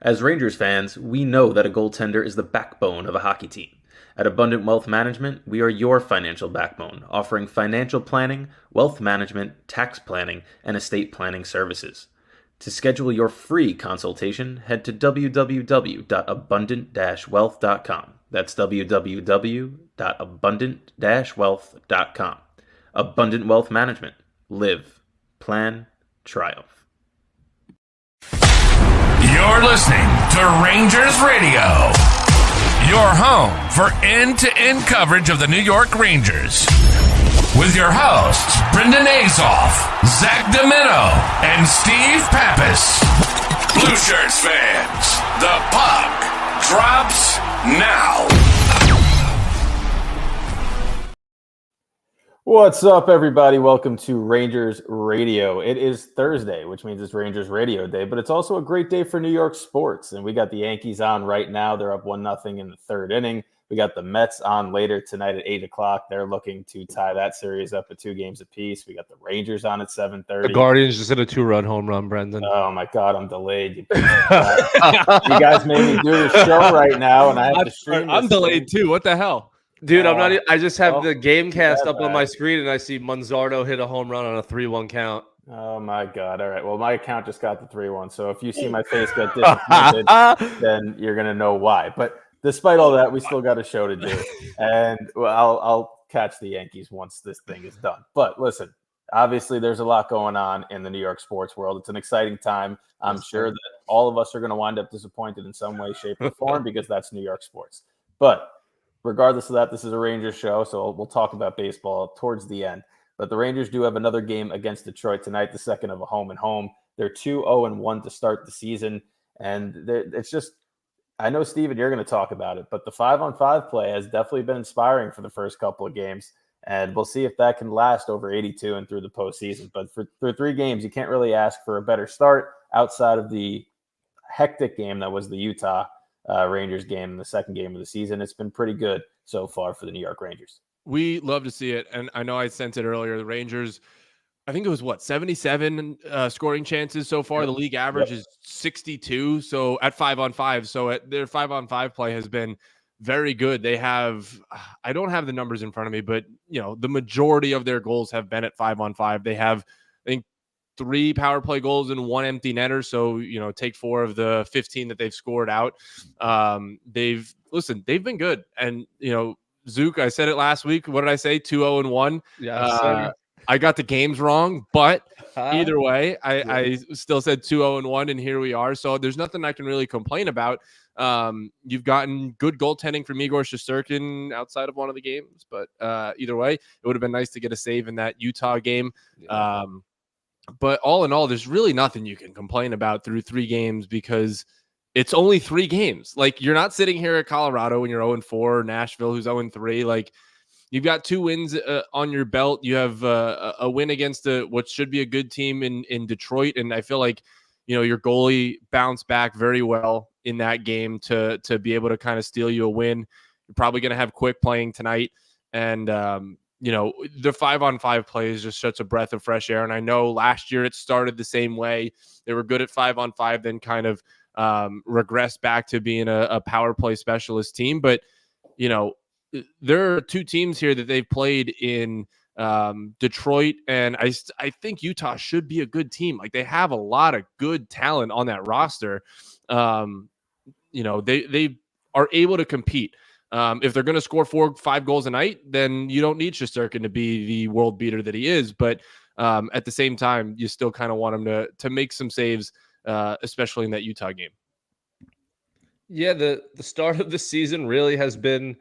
As Rangers fans, we know that a goaltender is the backbone of a hockey team. At Abundant Wealth Management, we are your financial backbone, offering financial planning, wealth management, tax planning, and estate planning services. To schedule your free consultation, head to www.abundant-wealth.com. That's www.abundant-wealth.com. Abundant Wealth Management. Live, plan, triumph. You're listening to Rangers Radio, your home for end-to-end coverage of the New York Rangers. With your hosts, Brendan Azoff, Zach Domino, and Steve Pappas. Blue Shirts fans, the puck drops now. What's up, everybody? Welcome to Rangers Radio. It is Thursday, which means it's Rangers Radio Day, but it's also a great day for New York sports. And we got the Yankees on right now. They're up 1-0 in the third inning. We got the Mets on later tonight at 8 o'clock. They're looking to tie that series up at 2 games apiece. We got the Rangers on at 7:30. The Guardians just hit a 2-run home run, Brendan. Oh, my God, I'm delayed. You guys made me do the show right now, and I have to stream I'm delayed, too. What the hell? Dude, I'm not. I just have the game cast up on my screen, and I see Manzardo hit a home run on a 3-1 count. Oh, my God. All right. Well, my account just got the 3-1. So if you see my face get disappointed, then you're going to know why. But despite all that, we still got a show to do. And I'll catch the Yankees once this thing is done. But listen, obviously there's a lot going on in the New York sports world. It's an exciting time. I'm sure that all of us are going to wind up disappointed in some way, shape, or form because that's New York sports. But regardless of that, this is a Rangers show, so we'll talk about baseball towards the end. But the Rangers do have another game against Detroit tonight, the second of a home-and-home. They're 2-0-1 to start the season, and it's just – I know, Steven, you're going to talk about it, but the 5-on-5 play has definitely been inspiring for the first couple of games, and we'll see if that can last over 82 and through the postseason. But for 3 games, you can't really ask for a better start outside of the hectic game that was the Utah Rangers game in the second game of the season. It's been pretty good so far for the New York Rangers. We love to see it, and I know I sent it earlier. The Rangers, I think it was 77 scoring chances so far. Yep. The league average is 62. So at 5-on-5, so their 5-on-5 play has been very good. They have, I don't have the numbers in front of me, but the majority of their goals have been at 5-on-5. They have, I think, 3 power play goals and 1 empty netter. So, take 4 of the 15 that they've scored out. They've been good. And, Zook, I said it last week. What did I say? 2-0-1. Yeah. I got the games wrong, but either way, I still said 2-0-1, and here we are. So there's nothing I can really complain about. You've gotten good goaltending from Igor Shesterkin outside of one of the games, but either way, it would have been nice to get a save in that Utah game. Yeah. But all in all, there's really nothing you can complain about through 3 games because it's only 3 games. Like, you're not sitting here at Colorado when you're 0-4, Nashville who's 0-3. Like, you've got 2 wins on your belt. You have a win against what should be a good team in Detroit, and I feel like your goalie bounced back very well in that game to be able to kind of steal you a win. You're probably going to have Quick playing tonight, and the 5-on-5 play is just such a breath of fresh air. And I know last year it started the same way. They were good at 5-on-5, then kind of regressed back to being a power play specialist team. But, there are 2 teams here that they've played in Detroit, and I think Utah should be a good team. Like, they have a lot of good talent on that roster. They are able to compete. If they're going to score 4-5 goals a night, then you don't need Shesterkin to be the world beater that he is. But at the same time, you still kind of want him to make some saves, especially in that Utah game. Yeah, the start of the season really has been,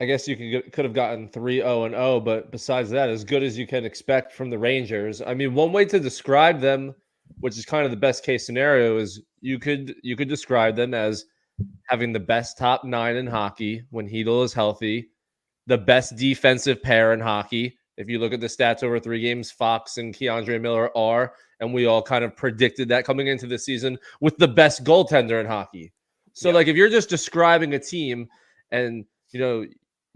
I guess you could have gotten 3-0-0, but besides that, as good as you can expect from the Rangers. I mean, one way to describe them, which is kind of the best case scenario, is you could describe them as having the best top 9 in hockey when Hedl is healthy, the best defensive pair in hockey. If you look at the stats over 3 games, Fox and Keandre Miller are, and we all kind of predicted that coming into the season, with the best goaltender in hockey. So, if you're just describing a team and,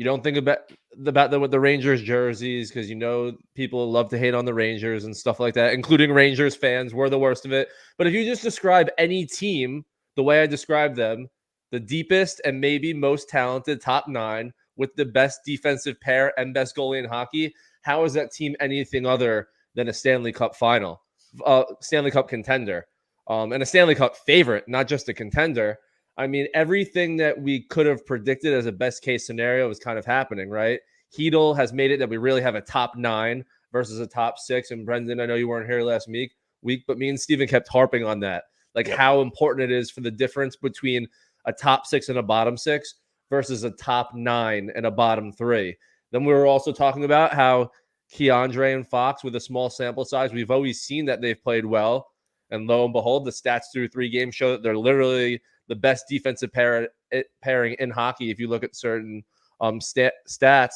You don't think about the Rangers jerseys because people love to hate on the Rangers and stuff like that, including Rangers fans. We're the worst of it. But if you just describe any team the way I described them, the deepest and maybe most talented top 9 with the best defensive pair and best goalie in hockey, how is that team anything other than a Stanley Cup final, Stanley Cup contender, and a Stanley Cup favorite, not just a contender? I mean, everything that we could have predicted as a best case scenario is kind of happening, right? Hedel has made it that we really have a top 9 versus a top 6. And Brendan, I know you weren't here last week, but me and Steven kept harping on that, like how important it is for the difference between a top 6 and a bottom 6 versus a top 9 and a bottom 3. Then we were also talking about how Keandre and Fox, with a small sample size, we've always seen that they've played well. And lo and behold, the stats through 3 games show that they're literally the best defensive pairing in hockey if you look at certain stats.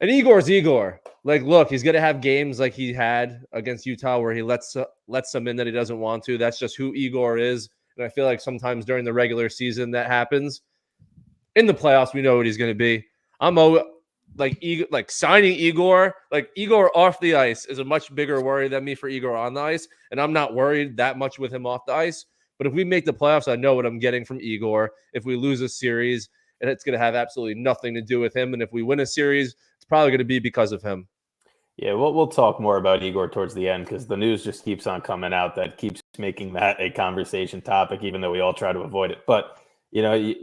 And Igor's Igor. Like, look, he's going to have games like he had against Utah where he lets some in that he doesn't want to. That's just who Igor is. And I feel like sometimes during the regular season that happens. In the playoffs, we know what he's going to be. Like signing Igor, like Igor off the ice is a much bigger worry than me for Igor on the ice. And I'm not worried that much with him off the ice. But if we make the playoffs, I know what I'm getting from Igor. If we lose a series, and it's going to have absolutely nothing to do with him. And if we win a series, it's probably going to be because of him. Yeah, we'll talk more about Igor towards the end because the news just keeps on coming out that keeps making that a conversation topic, even though we all try to avoid it. But,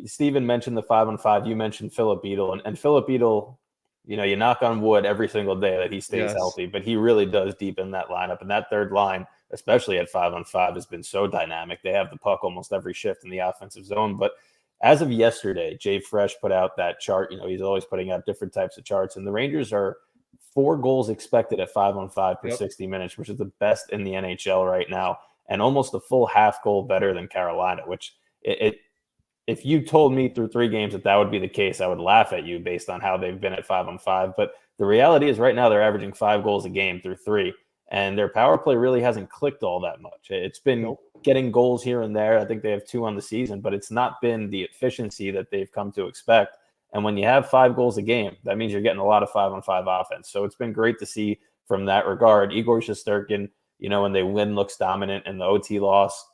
Steven mentioned the 5-on-5. You mentioned Philip Beadle. And Philip Beadle, you knock on wood every single day that he stays healthy, but he really does deepen that lineup. And that third line, especially at 5-on-5, has been so dynamic. They have the puck almost every shift in the offensive zone. But as of yesterday, Jay Fresh put out that chart. He's always putting out different types of charts. And the Rangers are 4 goals expected at 5-on-5 per 60 minutes, which is the best in the NHL right now. And almost a full half goal better than Carolina, which if you told me through 3 games that would be the case, I would laugh at you based on how they've been at 5-on-5. But the reality is right now they're averaging 5 goals a game through 3. And their power play really hasn't clicked all that much. It's been getting goals here and there. I think they have 2 on the season, but it's not been the efficiency that they've come to expect. And when you have 5 goals a game, that means you're getting a lot of 5-on-5 offense. So it's been great to see from that regard. Igor Shesterkin, when they win, looks dominant in the OT loss.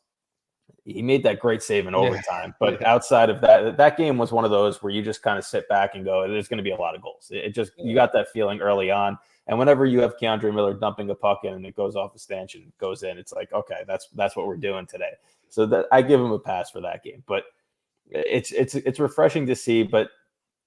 He made that great save in overtime. But outside of that game was one of those where you just kind of sit back and go, there's going to be a lot of goals. You got that feeling early on. And whenever you have Keandre Miller dumping a puck in and it goes off the stanchion and goes in, it's like, okay, that's what we're doing today. So that I give him a pass for that game. But it's refreshing to see. But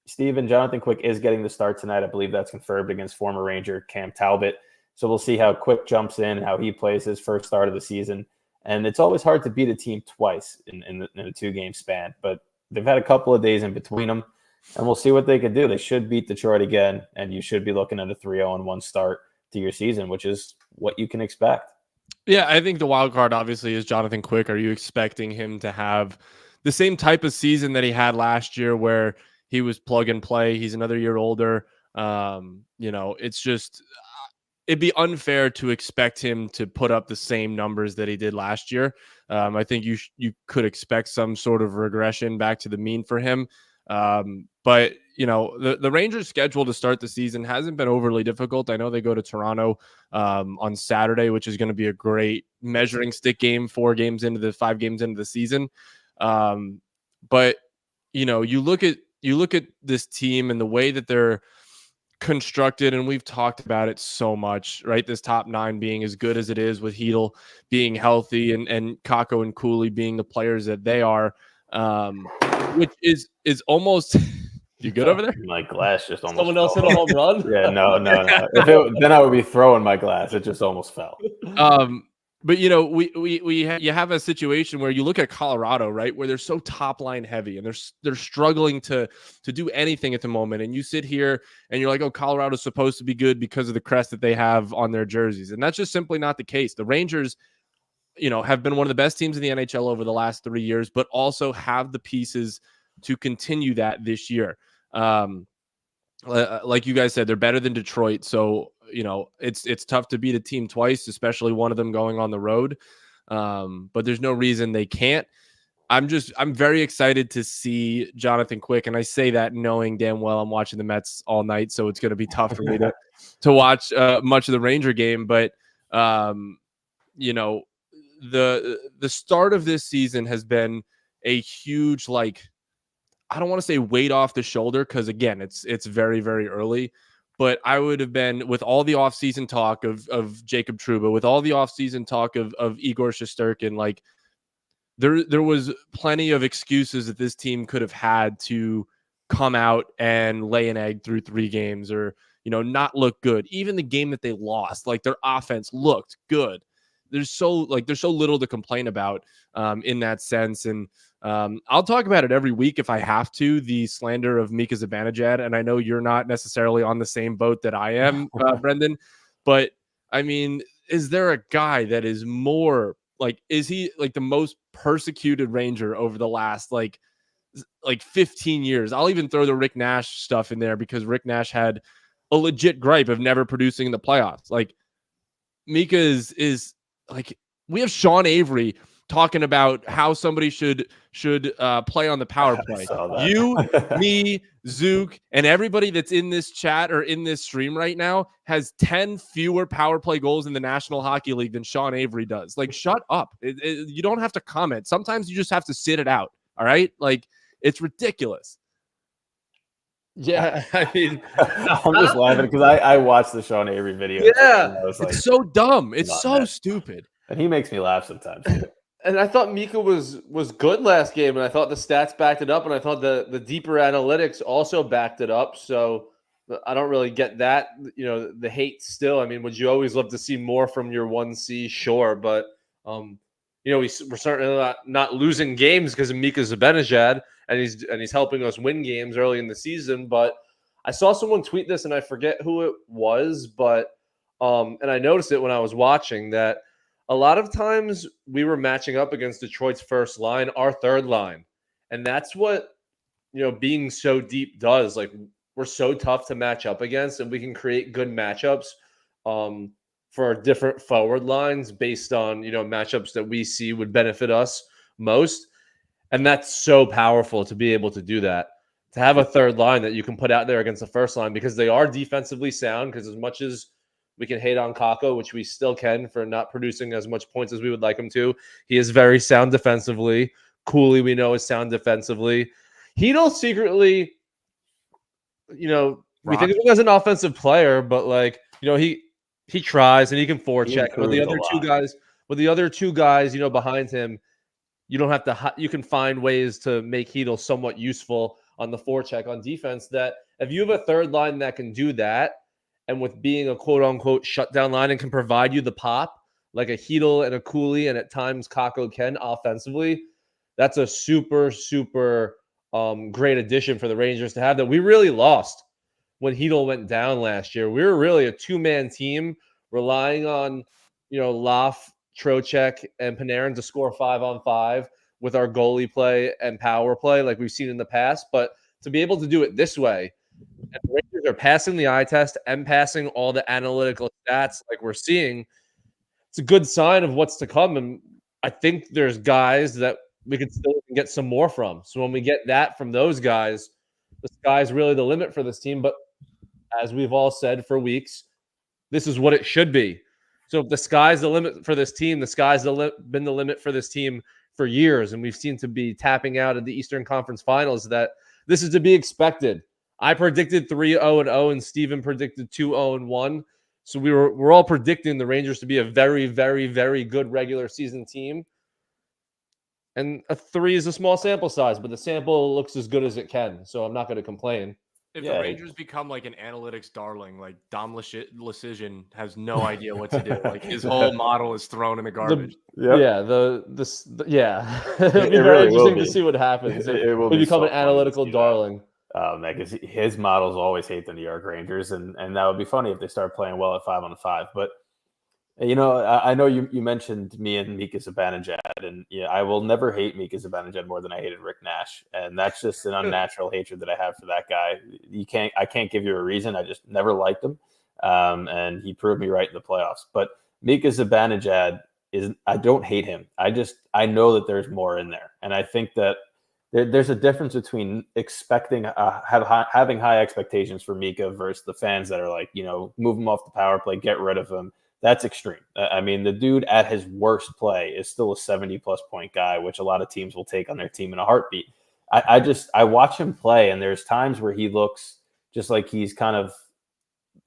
Steven, Jonathan Quick is getting the start tonight. I believe that's confirmed against former Ranger Cam Talbot. So we'll see how Quick jumps in, how he plays his first start of the season. And it's always hard to beat a team twice in a 2-game span. But they've had a couple of days in between them. And we'll see what they can do. They should beat Detroit again, and you should be looking at a 3-0-1 start to your season, which is what you can expect. Yeah, I think the wild card obviously is Jonathan Quick. Are you expecting him to have the same type of season that he had last year where he was plug and play? He's another year older. It's just it'd be unfair to expect him to put up the same numbers that he did last year. I think you could expect some sort of regression back to the mean for him. But the Rangers' schedule to start the season hasn't been overly difficult. I know they go to Toronto on Saturday, which is going to be a great measuring stick game 5 games into the season. But you look at this team and the way that they're constructed, and we've talked about it so much, right? This top 9 being as good as it is with Hedel being healthy and Kakko and Cooley being the players that they are. Which is almost you good over there? My glass just almost someone else hit a home run. Yeah, no. Then I would be throwing my glass. It just almost fell. But you have a situation where you look at Colorado, right, where they're so top line heavy and they're struggling to do anything at the moment. And you sit here and you're like, oh, Colorado's supposed to be good because of the crest that they have on their jerseys, and that's just simply not the case. The Rangers, have been one of the best teams in the NHL over the last 3 years, but also have the pieces to continue that this year. Like you guys said, they're better than Detroit. So, it's tough to beat a team twice, especially one of them going on the road. But there's no reason they can't. I'm very excited to see Jonathan Quick, and I say that knowing damn well I'm watching the Mets all night, so it's going to be tough for me to watch much of the Ranger game. But you know, the start of this season has been a huge, like, I don't want to say weight off the shoulder, because again, it's very, very early. But I would have been, with all the offseason talk of Jacob Trouba, with all the offseason talk of Igor Shesterkin, like, there was plenty of excuses that this team could have had to come out and lay an egg through 3 games, or, not look good. Even the game that they lost, like, their offense looked good. There's so little to complain about in that sense. And I'll talk about it every week if I have to, the slander of Mika Zibanejad. And I know you're not necessarily on the same boat that I am, Brendan, but I mean, is there a guy that is more, like, is he like the most persecuted Ranger over the last like 15 years? I'll even throw the Rick Nash stuff in there, because Rick Nash had a legit gripe of never producing in the playoffs. Like, Mika is like, we have Sean Avery talking about how somebody should play on the power play. You, me, Zook, and everybody that's in this chat or in this stream right now has 10 fewer power play goals in the National Hockey League than Sean Avery does. Like, shut up. You don't have to comment. Sometimes you just have to sit it out. All right? Like, it's ridiculous. Yeah, I mean, I'm just laughing because I watched the Sean Avery video. Yeah, it's like, so dumb. It's so stupid. And he makes me laugh sometimes. And I thought Mika was good last game, and I thought the stats backed it up, and I thought the deeper analytics also backed it up. So I don't really get that, the hate still. I mean, would you always love to see more from your 1C? Sure, but we're certainly not losing games because of Mika Zibanejad, and he's helping us win games early in the season. But I saw someone tweet this, and I forget who it was, but and I noticed it when I was watching that a lot of times we were matching up against Detroit's first line, our third line. And that's what, being so deep does. Like, we're so tough to match up against, and we can create good matchups for different forward lines based on, matchups that we see would benefit us most. And that's so powerful to be able to do that, to have a third line that you can put out there against the first line, because they are defensively sound. Because as much as we can hate on Kakko, which we still can for not producing as much points as we would like him to, he is very sound defensively. Cooley, we know, is sound defensively. Hedl secretly, we think of him as an offensive player, but he tries and he can forecheck. With the other two guys, behind him, you don't have to. You can find ways to make Hedl somewhat useful on the forecheck on defense. That if you have a third line that can do that, and with being a quote-unquote shutdown line and can provide you the pop, like a Hedl and a Cooley, and at times Kakko can offensively, that's a super, super great addition for the Rangers to have that we really lost when Hedl went down last year. We were really a two-man team relying on, Loff, Trocheck, and Panarin to score 5-on-5 with our goalie play and power play like we've seen in the past. But to be able to do it this way, and the Rangers are passing the eye test and passing all the analytical stats like we're seeing, it's a good sign of what's to come. And I think there's guys that we could still get some more from. So when we get that from those guys, the sky's really the limit for this team. But as we've all said for weeks, this is what it should be. So if the sky's the limit for this team, the sky's been the limit for this team for years. And we've seen to be tapping out of the Eastern Conference Finals, that this is to be expected. I predicted 3-0-0, and Steven predicted 2-0-1. So we're all predicting the Rangers to be a very, very, very good regular season team. And a 3 is a small sample size, but the sample looks as good as it can. So I'm not going to complain. If the Rangers become like an analytics darling, like Dom Lucian has no idea what to do. Like, his whole model is thrown in the garbage. It'll be very interesting to see what happens. It will become an analytical darling. Man, because his models always hate the New York Rangers, and that would be funny if they start playing well at 5-on-5. But I know you mentioned me and Mika Zibanejad, and I will never hate Mika Zibanejad more than I hated Rick Nash, and that's just an unnatural hatred that I have for that guy. I can't give you a reason. I just never liked him, and he proved me right in the playoffs. But Mika Zibanejad I don't hate him. I know that there's more in there, and I think that there's a difference between expecting having high expectations for Mika versus the fans that are like, move him off the power play, get rid of him. That's extreme. I mean, the dude at his worst play is still a 70-plus point guy, which a lot of teams will take on their team in a heartbeat. I watch him play, and there's times where he looks just like he's kind of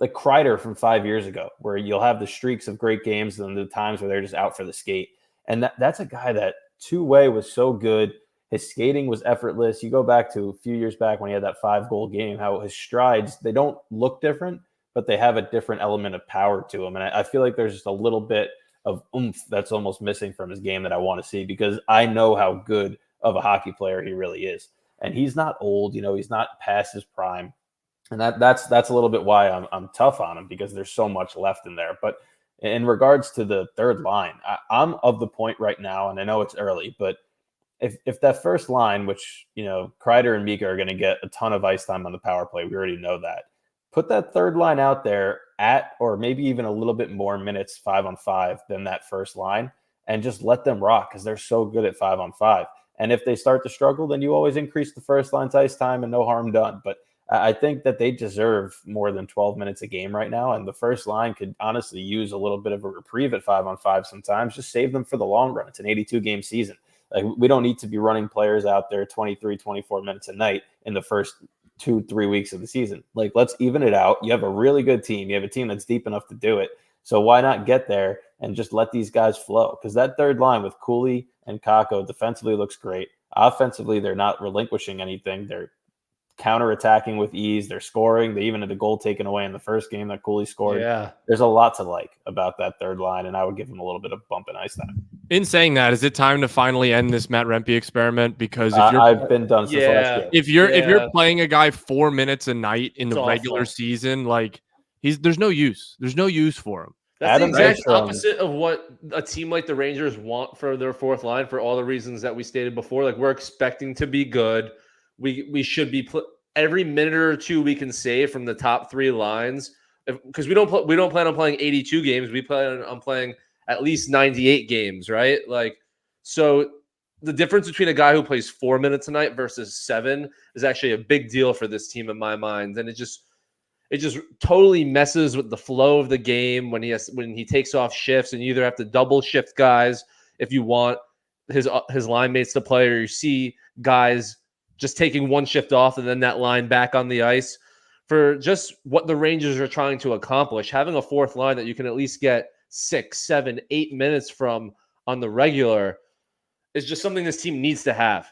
like Kreider from 5 years ago, where you'll have the streaks of great games and the times where they're just out for the skate. And that's a guy that two-way was so good. His skating was effortless. You go back to a few years back when he had that 5-goal game, how his strides, they don't look different, but they have a different element of power to them. And I feel like there's just a little bit of oomph that's almost missing from his game that I want to see, because I know how good of a hockey player he really is. And he's not old, he's not past his prime. And that's a little bit why I'm tough on him, because there's so much left in there. But in regards to the third line, I'm of the point right now, and I know it's early, but if that first line, which, Kreider and Mika are going to get a ton of ice time on the power play, we already know that. Put that third line out there at, or maybe even a little bit more minutes 5-on-5 than that first line, and just let them rock, because they're so good at 5-on-5. And if they start to struggle, then you always increase the first line's ice time and no harm done. But I think that they deserve more than 12 minutes a game right now. And the first line could honestly use a little bit of a reprieve at 5-on-5 sometimes. Just save them for the long run. It's an 82-game season. Like, we don't need to be running players out there 23, 24 minutes a night in the first 2-3 weeks of the season. Like, let's even it out. You have a really good team. You have a team that's deep enough to do it. So why not get there and just let these guys flow? Because that third line with Cooley and Kakko defensively looks great. Offensively, they're not relinquishing anything. They're counterattacking with ease. They're scoring. They even had a goal taken away in the first game that Cooley scored. Yeah. There's a lot to like about that third line, and I would give them a little bit of bump in ice time. In saying that, is it time to finally end this Matt Rempe experiment? Because if I've been done since last year. If you're playing a guy 4 minutes a night in the It's regular awful. season, like there's no use. There's no use for him. That's Adam the exact Ekstrom. opposite of what a team like the Rangers want for their fourth line, for all the reasons that we stated before. Like, we're expecting to be good. We should be every minute or two we can save from the top three lines, because we don't plan on playing 82 games. We plan on playing at least 98 games, right? Like, so the difference between a guy who plays 4 minutes a night versus 7 is actually a big deal for this team in my mind, and it just totally messes with the flow of the game when he takes off shifts, and you either have to double shift guys if you want his line mates to play, or you see guys just taking one shift off and then that line back on the ice. For just what the Rangers are trying to accomplish, having a fourth line that you can at least get 6, 7, 8 minutes from on the regular is just something this team needs to have.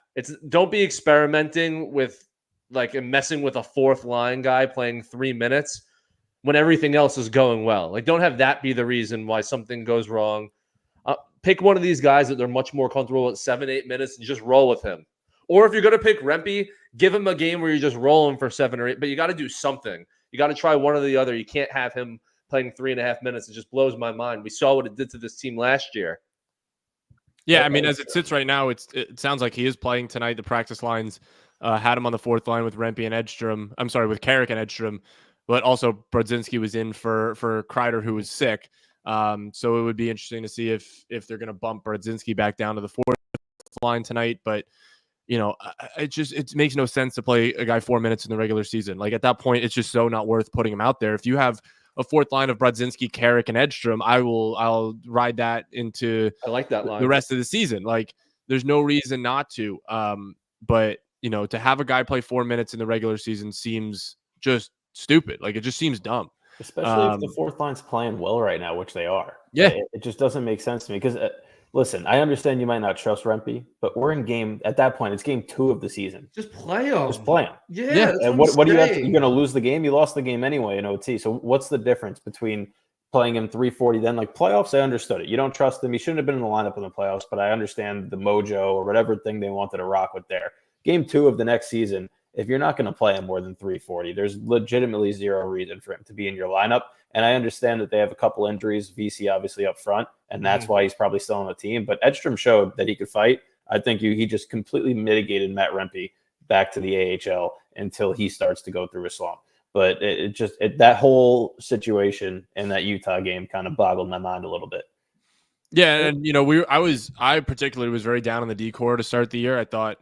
Don't be experimenting with and messing with a fourth line guy playing 3 minutes when everything else is going well. Like, don't have that be the reason why something goes wrong. Pick one of these guys that they're much more comfortable at 7, 8 minutes and just roll with him. Or if you're going to pick Rempe, give him a game where you just roll him for 7 or 8, but you got to do something. You got to try one or the other. You can't have him playing 3.5 minutes. It just blows my mind. We saw what it did to this team last year. Yeah, I mean, as it sits right now, it sounds like he is playing tonight. The practice lines had him on the fourth line with Rempe and Edstrom. I'm sorry, with Carrick and Edstrom, but also Brodzinski was in for Kreider, who was sick. So it would be interesting to see if they're going to bump Brodzinski back down to the fourth line tonight. But it makes no sense to play a guy 4 minutes in the regular season. Like, at that point, it's just so not worth putting him out there. If you have a fourth line of Brodzinski, Carrick, and Edstrom, I'll ride that into I like that line. the rest of the season. Like, there's no reason not to. But to have a guy play 4 minutes in the regular season seems just stupid. Like, it just seems dumb. Especially if the fourth line's playing well right now, which they are. Yeah. It just doesn't make sense to me, because listen, I understand you might not trust Rempe, but we're in at that point, it's game 2 of the season. Just play him. Just play him. Yeah. And what do you have to, you're going to lose the game? You lost the game anyway in OT. So what's the difference between playing him 340 then? Like, playoffs, I understood it. You don't trust him. He shouldn't have been in the lineup in the playoffs, but I understand the mojo or whatever thing they wanted to rock with there. Game 2 of the next season, if you're not going to play him more than 340, there's legitimately zero reason for him to be in your lineup. And I understand that they have a couple injuries, VC obviously up front, and that's why he's probably still on the team. But Edstrom showed that he could fight. I think he just completely mitigated Matt Rempe back to the AHL until he starts to go through a slump. But that whole situation in that Utah game kind of boggled my mind a little bit. Yeah, and I particularly was very down on the decor to start the year. I thought,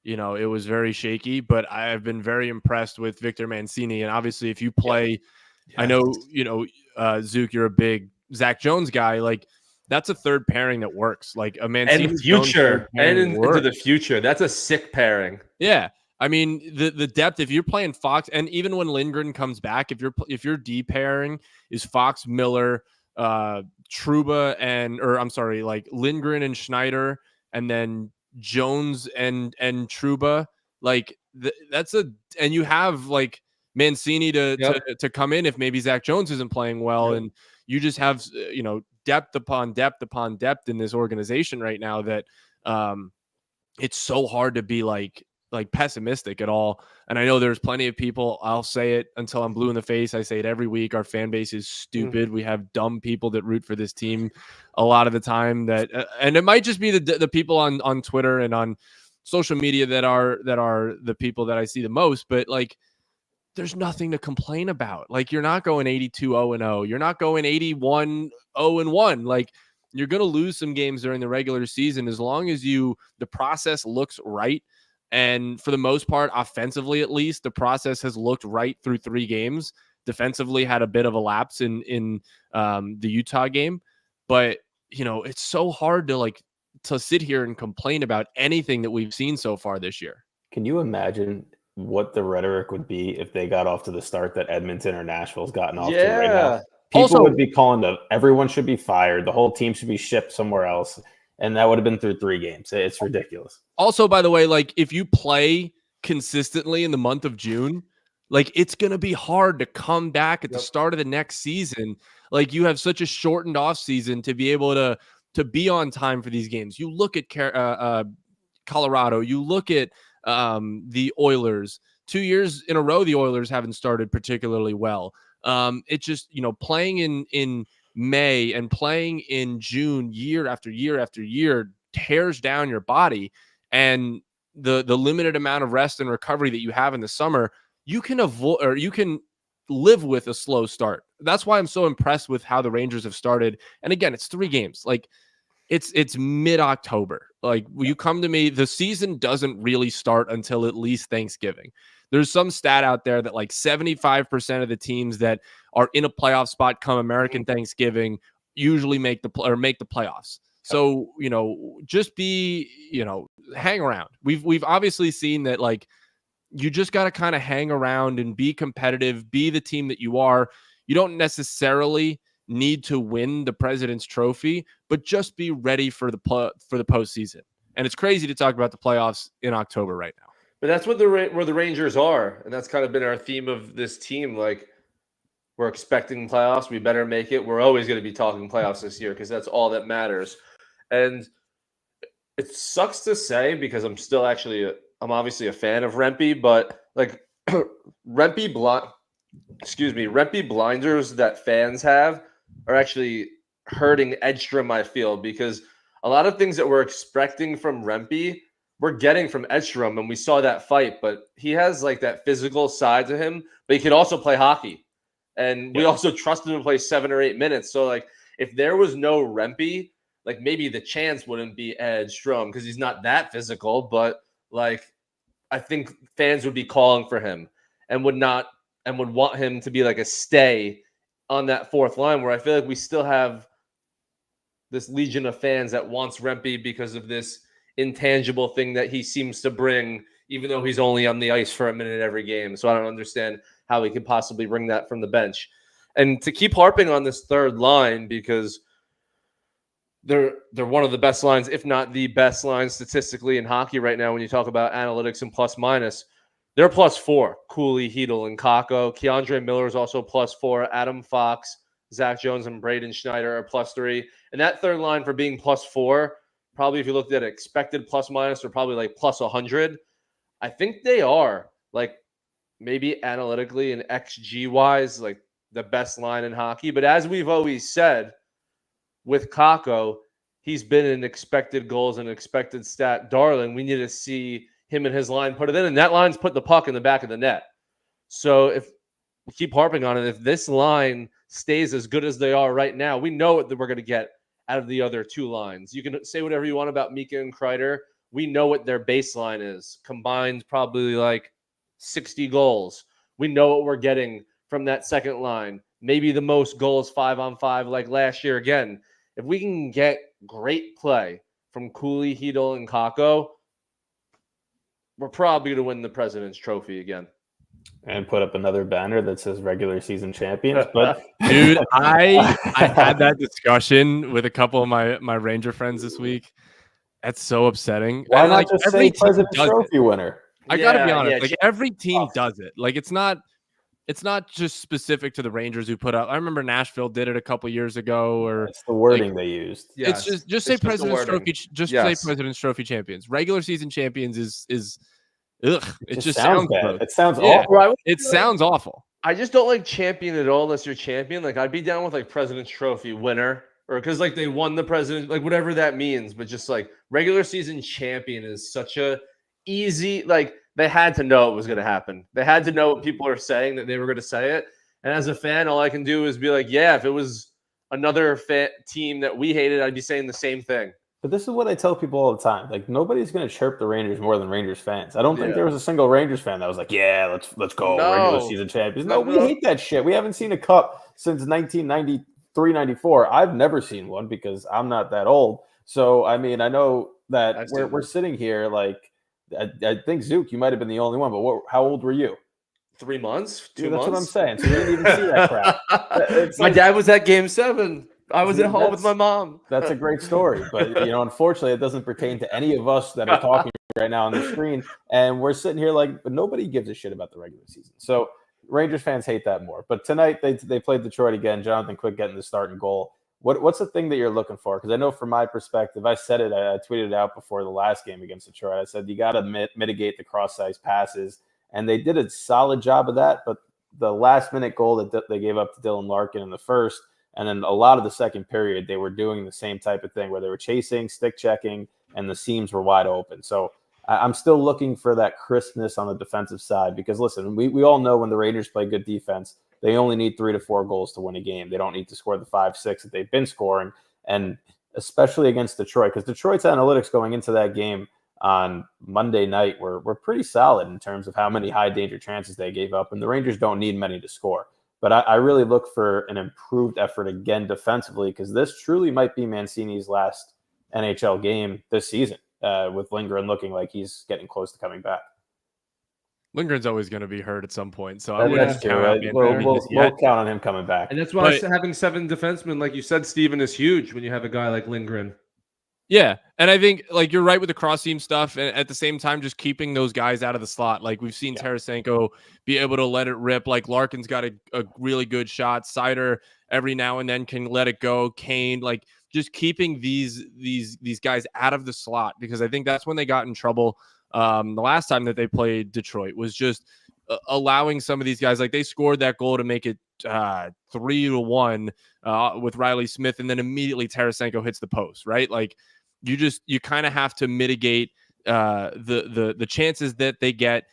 it was very shaky, but I have been very impressed with Victor Mancini. And obviously, if you play, I know, Zook, you're a big Zach Jones guy. Like, that's a third pairing that works. Like a Mancini And Jones third future, and pairing into the works. future. That's a sick pairing. Yeah. I mean, the depth, if you're playing Fox, and even when Lindgren comes back, if your D pairing is Fox, Miller, Truba, like Lindgren and Schneider, and then Jones and Truba, like and you have like Mancini to come in if maybe Zach Jones isn't playing well, and you just have depth upon depth upon depth in this organization right now that it's so hard to be like pessimistic at all. And I know there's plenty of people, I'll say it until I'm blue in the face. I say it every week. Our fan base is stupid. We have dumb people that root for this team a lot of the time and it might just be the people on Twitter and on social media that are the people that I see the most, but like, there's nothing to complain about. Like, you're not going 82-0-0. You're not going 81-0-1. Like, you're going to lose some games during the regular season as long as the process looks right. And for the most part, offensively, at least, the process has looked right through 3 games. Defensively had a bit of a lapse in the Utah game, but it's so hard to sit here and complain about anything that we've seen so far this year. Can you imagine what the rhetoric would be if they got off to the start that Edmonton or Nashville's gotten off to right now? People would be calling everyone should be fired. The whole team should be shipped somewhere else. And that would have been through 3 games. It's ridiculous. Also, by the way, like, if you play consistently in the month of June, like, it's going to be hard to come back at the start of the next season. Like, you have such a shortened off season to be able to be on time for these games. You look at Colorado, you look at the Oilers. 2 years in a row, the Oilers haven't started particularly well. It's just, playing in May and playing in June year after year after year tears down your body. And the limited amount of rest and recovery that you have in the summer, you can avoid, or you can live with a slow start. That's why I'm so impressed with how the Rangers have started. And again, it's 3 games. Like, it's mid-October. Like, you come to me, the season doesn't really start until at least Thanksgiving. There's some stat out there that like 75% of the teams that are in a playoff spot come American Thanksgiving usually make the playoffs. So, just hang around. We've obviously seen that, like, you just got to kind of hang around and be competitive, be the team that you are. You don't necessarily need to win the President's Trophy, but just be ready for the postseason. And it's crazy to talk about the playoffs in October right now. But that's what where the Rangers are, and that's kind of been our theme of this team. Like, we're expecting playoffs. We better make it. We're always going to be talking playoffs this year because that's all that matters. And it sucks to say because I'm still I'm obviously a fan of Rempe, but like Rempe blinders that fans have are actually hurting Edstrom, I feel, because a lot of things that we're expecting from Rempe, we're getting from Edstrom, and we saw that fight, but he has like that physical side to him, but he can also play hockey. And we also trust him to play 7 or 8 minutes. So like, if there was no Rempe, like, maybe the chance wouldn't be Edstrom because he's not that physical, but like, I think fans would be calling for him and would want him to be like a stay on that 4th line, where I feel like we still have this legion of fans that wants Rempe because of this intangible thing that he seems to bring, even though he's only on the ice for a minute every game. So I don't understand how he could possibly bring that from the bench. And to keep harping on this 3rd line, because they're one of the best lines, if not the best line statistically in hockey right now when you talk about analytics and plus minus. They're +4. Cooley, Hedel, and Kakko. Keandre Miller is also +4. Adam Fox, Zach Jones, and Braden Schneider are +3. And that 3rd line for being +4, probably if you looked at expected plus minus, they're probably like +100. I think they are like maybe analytically and XG wise, like the best line in hockey. But as we've always said, with Kakko, he's been an expected goals and expected stat darling. We need to see him and his line put it in, and that line's put the puck in the back of the net. So if we keep harping on it, if this line stays as good as they are right now, we know that we're going to get out of the other two lines. You can say whatever you want about Mika and Kreider. We know what their baseline is. Combined, probably like 60 goals. We know what we're getting from that second line. Maybe the most goals 5-on-5 like last year again. If we can get great play from Cooley, Hedel, and Kakko, we're probably going to win the President's Trophy again. And put up another banner that says regular season champions. But dude, I had that discussion with a couple of my Ranger friends this week. That's so upsetting. Why and not like just every say President's team does Trophy it. winner? I gotta be honest. Yeah, like every team does it. Like it's not just specific to the Rangers who put up. I remember Nashville did it a couple years ago. Or it's the wording like, they used. It's just say President's Trophy. Just say President's Trophy champions. Regular season champions is ugh. It just sounds bad. gross. It sounds awful. Right? It sounds awful. I just don't like champion at all unless you're champion. Like I'd be down with like President's Trophy winner, or because like they won the president, like whatever that means. But just like regular season champion is such a easy, like they had to know it was going to happen. They had to know what people are saying, that they were going to say it. And as a fan, all I can do is be like, yeah, if it was another team that we hated, I'd be saying the same thing. But this is what I tell people all the time. Like nobody's going to chirp the Rangers more than Rangers fans. I don't think there was a single Rangers fan that was like, "Yeah, let's go regular season champions." No, we hate that shit. We haven't seen a cup since 1993-94. I've never seen one because I'm not that old. So I mean, I know that we're sitting here like I think Zook, you might have been the only one. But how old were you? 3 months, 2 Dude, months. That's what I'm saying. So you didn't even see that crap. My dad was at Game 7. I was at home with my mom. That's a great story, but unfortunately, it doesn't pertain to any of us that are talking right now on the screen. And we're sitting here like, but nobody gives a shit about the regular season. So Rangers fans hate that more. But tonight they played Detroit again. Jonathan Quick getting the starting goal. What's the thing that you're looking for? Because I know from my perspective, I said it. I tweeted it out before the last game against Detroit. I said you got to mitigate the cross-ice passes, and they did a solid job of that. But the last-minute goal that they gave up to Dylan Larkin in the first. And then a lot of the second period, they were doing the same type of thing where they were chasing, stick checking, and the seams were wide open. So I'm still looking for that crispness on the defensive side because, listen, we all know when the Rangers play good defense, they only need 3 to 4 goals to win a game. They don't need to score the 5-6 that they've been scoring, and especially against Detroit, because Detroit's analytics going into that game on Monday night were pretty solid in terms of how many high-danger chances they gave up, and the Rangers don't need many to score. But I really look for an improved effort again defensively because this truly might be Mancini's last NHL game this season with Lindgren looking like he's getting close to coming back. Lindgren's always going to be hurt at some point, so I wouldn't count on we'll count on him coming back. And that's why having 7 defensemen, like you said, Steven, is huge when you have a guy like Lindgren. Yeah, and I think like you're right with the cross seam stuff, and at the same time, just keeping those guys out of the slot. Like we've seen Tarasenko be able to let it rip. Like Larkin's got a really good shot. Sider every now and then can let it go. Kane, like just keeping these guys out of the slot because I think that's when they got in trouble. The last time that they played Detroit was just allowing some of these guys, like they scored that goal to make it 3-1 with Riley Smith, and then immediately Tarasenko hits the post, right? Like you kind of have to mitigate the chances that they get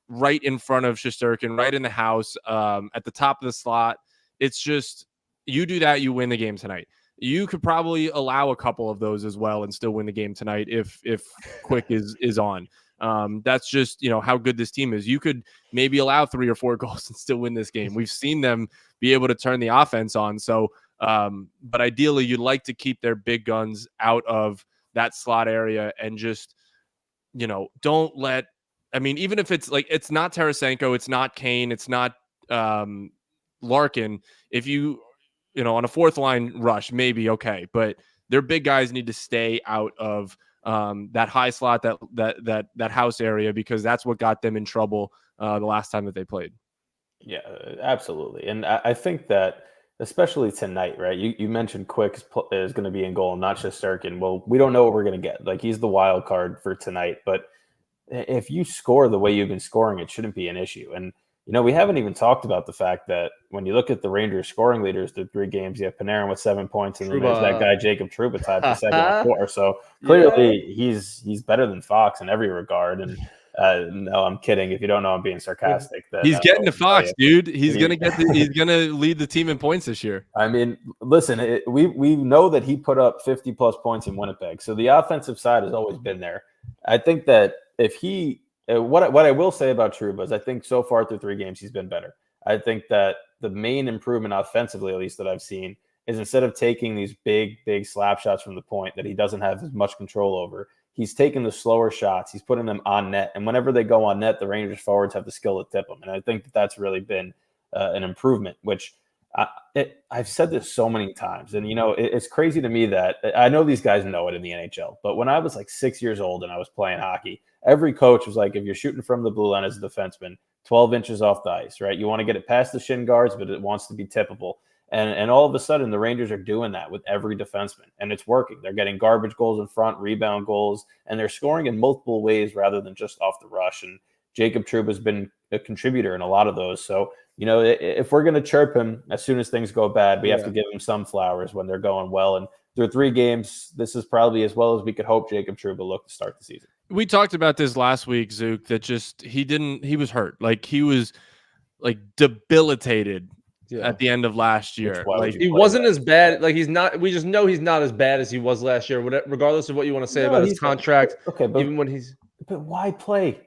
right in front of Shesterkin, right in the house, at the top of the slot. It's just you do that, you win the game tonight. You could probably allow a couple of those as well and still win the game tonight if Quick is on. That's just, how good this team is. You could maybe allow 3 or 4 goals and still win this game. We've seen them be able to turn the offense on. So, but ideally you'd like to keep their big guns out of that slot area and just, don't let, even if it's like, it's not Tarasenko, it's not Kane, it's not Larkin. If you, on a 4th line rush, maybe okay, but their big guys need to stay out of that high slot, that house area, because that's what got them in trouble the last time that they played. Yeah, absolutely. And I think that especially tonight, right? You mentioned Quick is going to be in goal, not Shesterkin. Well, we don't know what we're going to get. Like he's the wild card for tonight, but if you score the way you've been scoring, it shouldn't be an issue. And we haven't even talked about the fact that when you look at the Rangers scoring leaders through 3 games, you have Panarin with 7 points, and then there's that guy Jacob Trouba tied for second with 4. So clearly he's better than Fox in every regard. And No, I'm kidding. If you don't know, I'm being sarcastic. He's getting to Fox, dude. He's He- gonna lead the team in points this year. I mean, listen, we know that he put up 50 plus points in Winnipeg, so the offensive side has always been there. I think that if he, what I will say about Trouba is, I think so far through 3 games he's been better. I think that the main improvement offensively, at least that I've seen, is instead of taking these big slap shots from the point that he doesn't have as much control over, he's taking the slower shots. He's putting them on net. And whenever they go on net, the Rangers forwards have the skill to tip them. And I think that that's really been an improvement, which I've said this so many times. And, it's crazy to me that I know these guys know it in the NHL. But when I was like 6 years old and I was playing hockey, every coach was like, if you're shooting from the blue line as a defenseman, 12 inches off the ice, right? You want to get it past the shin guards, but it wants to be tippable. And all of a sudden, the Rangers are doing that with every defenseman, and it's working. They're getting garbage goals in front, rebound goals, and they're scoring in multiple ways rather than just off the rush. And Jacob Trouba has been a contributor in a lot of those. So, if we're going to chirp him as soon as things go bad, we have to give him some flowers when they're going well. And through 3 games, this is probably as well as we could hope Jacob Trouba looked to start the season. We talked about this last week, Zook, that he was hurt. Like, he was like debilitated at the end of last year. Like, he wasn't as bad. Like, he's not. We just know he's not as bad as he was last year. Regardless of what you want to say about his contract, okay, but even when he's. But why play?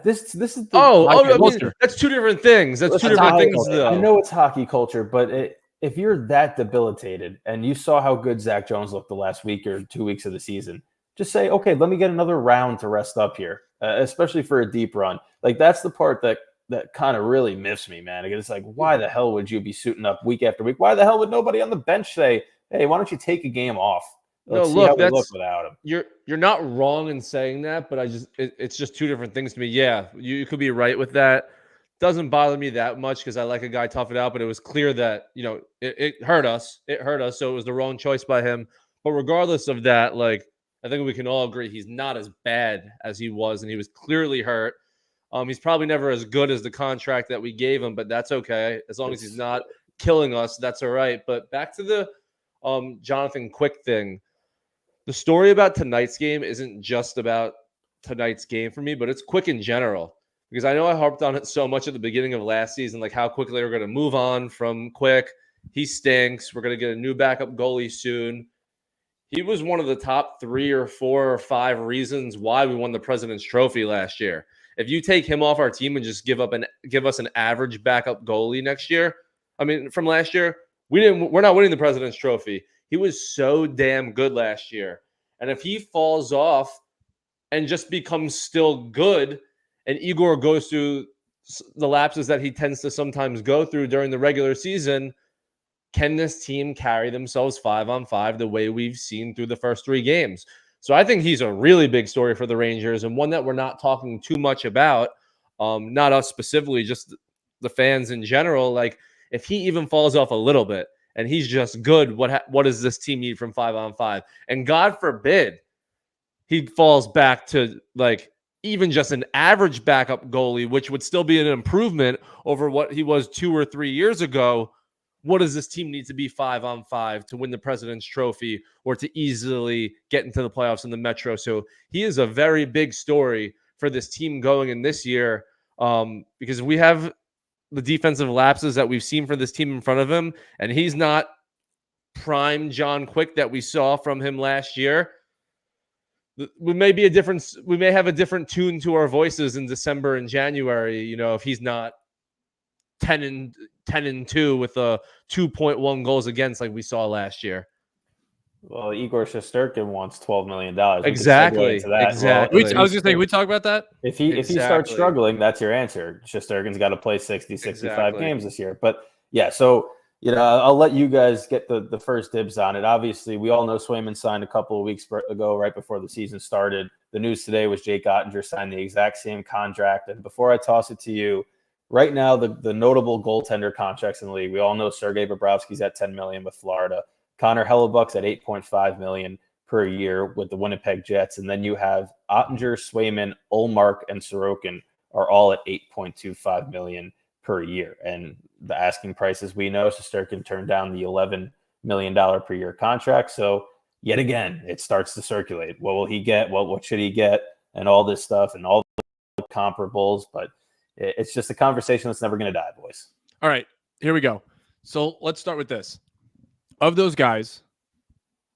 This is the I mean, that's 2 different things. That's 2 different things, though. I know it's hockey culture, but if you're that debilitated and you saw how good Zach Jones looked the last week or 2 weeks of the season, just say, okay, let me get another round to rest up here, especially for a deep run. Like, that's the part that kind of really miffs me, man. It's like, why the hell would you be suiting up week after week? Why the hell would nobody on the bench say, hey, why don't you take a game off? Let's see how we look without him. You're not wrong in saying that, but it's just 2 different things to me. Yeah, you could be right with that. Doesn't bother me that much because I like a guy tough it out, but it was clear that, it hurt us. It hurt us, so it was the wrong choice by him. But regardless of that, like, I think we can all agree he's not as bad as he was, and he was clearly hurt. He's probably never as good as the contract that we gave him, but that's okay. As long as he's not killing us, that's all right. But back to the Jonathan Quick thing. The story about tonight's game isn't just about tonight's game for me, but it's Quick in general. Because I know I harped on it so much at the beginning of last season, like how quickly we're going to move on from Quick. He stinks. We're going to get a new backup goalie soon. He was one of the top 3 or 4 or 5 reasons why we won the President's Trophy last year. If you take him off our team and just give us an average backup goalie next year, from last year, we're not winning the President's Trophy. He was so damn good last year. And if he falls off and just becomes still good, and Igor goes through the lapses that he tends to sometimes go through during the regular season, can this team carry themselves 5-on-5 the way we've seen through the first 3 games? So I think he's a really big story for the Rangers, and one that we're not talking too much about, not us specifically, just the fans in general. Like, if he even falls off a little bit and he's just good, what does this team need from 5-on-5? And God forbid he falls back to, like, even just an average backup goalie, which would still be an improvement over what he was 2 or 3 years ago. What does this team need to be 5-on-5 to win the President's Trophy or to easily get into the playoffs in the Metro? So he is a very big story for this team going in this year, because we have the defensive lapses that we've seen for this team in front of him, and he's not prime John Quick that we saw from him last year. We may have a different tune to our voices in December and January, if he's not 10-2 with a 2.1 goals against like we saw last year. Well, Igor Shesterkin wants $12 million. Exactly. I was just thinking, we talk about that. If he starts struggling, that's your answer. Shesterkin's got to play 60, 65 games this year. But yeah, so I'll let you guys get the first dibs on it. Obviously, we all know Swayman signed a couple of weeks ago, right before the season started. The news today was Jake Ottinger signed the exact same contract. And before I toss it to you, right now, the notable goaltender contracts in the league, we all know Sergei Bobrovsky's at $10 million with Florida. Connor Hellebuck's at $8.5 million per year with the Winnipeg Jets. And then you have Ottinger, Swayman, Ullmark, and Sorokin are all at $8.25 million per year. And the asking prices we know, Shesterkin turned down the $11 million per year contract. So yet again, it starts to circulate. What will he get? What should he get? And all this stuff and all the comparables, but it's just a conversation that's never going to die, boys. All right, here we go. So let's start with this. Of those guys,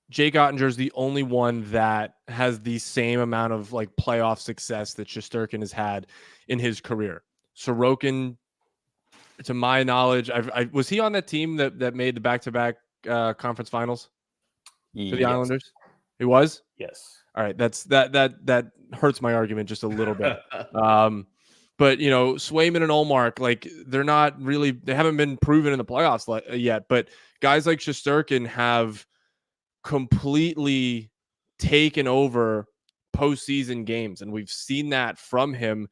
Jake Ottinger is the only one that has the same amount of like playoff success that Shesterkin has had in his career. Sorokin, to my knowledge, was he on that team that made the back-to-back conference finals for the Islanders? He was? Yes. All right, that hurts my argument just a little bit. But Swayman and Olmark, like they haven't been proven in the playoffs yet. But guys like Shesterkin have completely taken over postseason games, and we've seen that from him.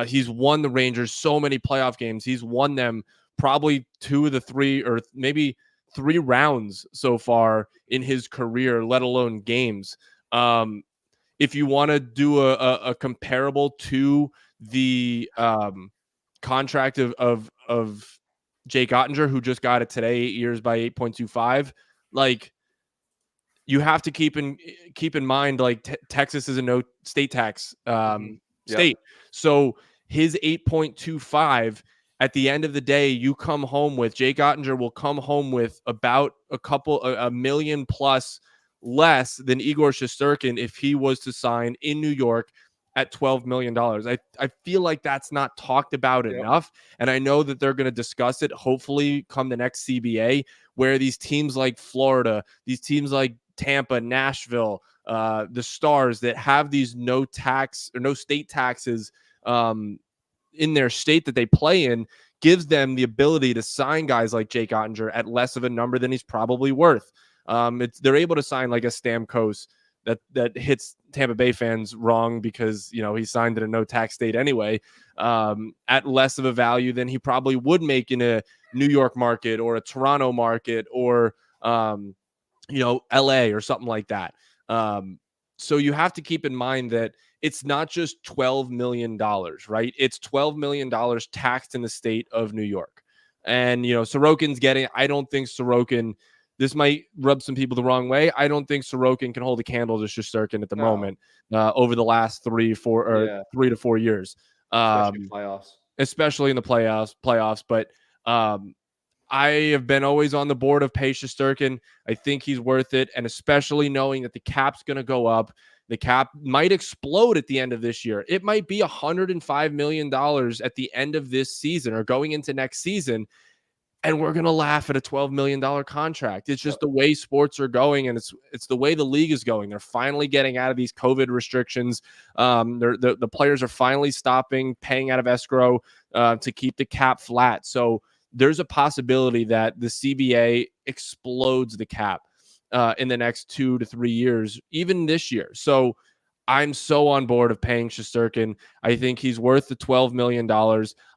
He's won the Rangers so many playoff games. He's won them probably 2 of the 3, or maybe 3 rounds so far in his career, let alone games. If you want to do a comparable to the contract of Jake Ottinger, who just got it today, 8 years by 8.25, like, you have to keep in mind, like, Texas is a no state tax state. So his 8.25, at the end of the day, Jake Ottinger will come home with about a million plus less than Igor Shesterkin if he was to sign in New York at $12 million. I feel like that's not talked about enough. And I know that they're going to discuss it, hopefully, come the next CBA, where these teams like Florida, these teams like Tampa, Nashville, the Stars that have these no state taxes in their state that they play in, gives them the ability to sign guys like Jake Ottinger at less of a number than he's probably worth. They're able to sign like a Stamkos that hits Tampa Bay fans wrong because he signed in a no tax state anyway, at less of a value than he probably would make in a New York market or a Toronto market or LA or something like that. So you have to keep in mind that it's not just $12 million, right? It's $12 million taxed in the state of New York. And, Sorokin's I don't think Sorokin, this might rub some people the wrong way. I don't think Sorokin can hold a candle to Shesterkin at the moment over the last 3 to 4 years. Especially in the playoffs. But I have been always on the board of pay Shesterkin. I think he's worth it. And especially knowing that the cap's going to go up. The cap might explode at the end of this year. It might be $105 million at the end of this season or going into next season. And we're going to laugh at a $12 million contract. It's just the way sports are going, and it's the way the league is going. They're finally getting out of these COVID restrictions. The players are finally stopping paying out of escrow to keep the cap flat. So there's a possibility that the CBA explodes the cap in the next 2 to 3 years, even this year. So I'm so on board of paying Shesterkin. I think he's worth the $12 million.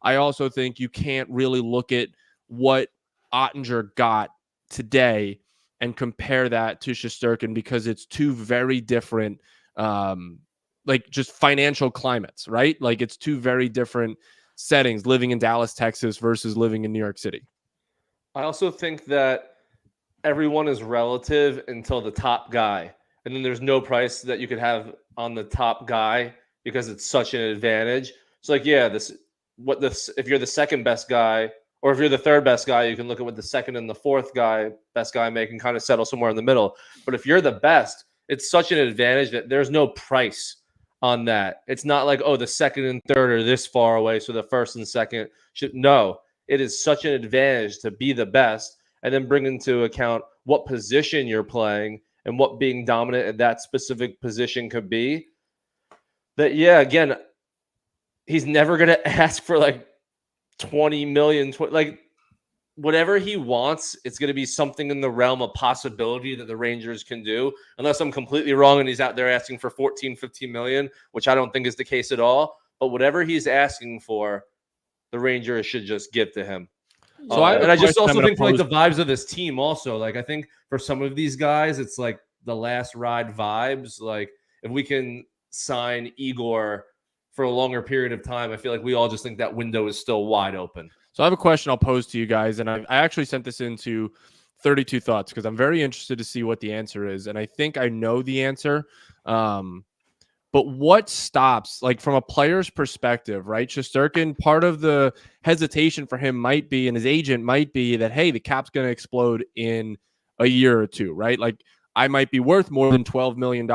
I also think you can't really look at what Ottinger got today and compare that to Shesterkin because it's 2 very different, just financial climates, right? Like, it's 2 very different settings, living in Dallas, Texas versus living in New York City. I also think that everyone is relative until the top guy. And then there's no price that you could have on the top guy because it's such an advantage. It's like, if you're the second best guy, or if you're the third best guy, you can look at what the second and the fourth best guy make and kind of settle somewhere in the middle. But if you're the best, it's such an advantage that there's no price on that. It's not like, the second and third are this far away, so the first and second should. No, it is such an advantage to be the best and then bring into account what position you're playing and what being dominant at that specific position could be. That, again, he's never going to ask for like 20 million, like whatever he wants. It's going to be something in the realm of possibility that the Rangers can do, unless I'm completely wrong and he's out there asking for 14, 15 million, which I don't think is the case at all. But whatever he's asking for, the Rangers should just give to him. So I just also think for like the vibes of this team also, like I think for some of these guys, it's like the last ride vibes. Like if we can sign Igor for a longer period of time, I feel like we all just think that window is still wide open. So I have a question I'll pose to you guys, and I actually sent this into 32 Thoughts because I'm very interested to see what the answer is, and I think I know the answer. But But what stops, like from a player's perspective, right? Shesterkin, part of the hesitation for him might be, and his agent might be that, hey, the cap's going to explode in a year or two, right? Like I might be worth more than $12 million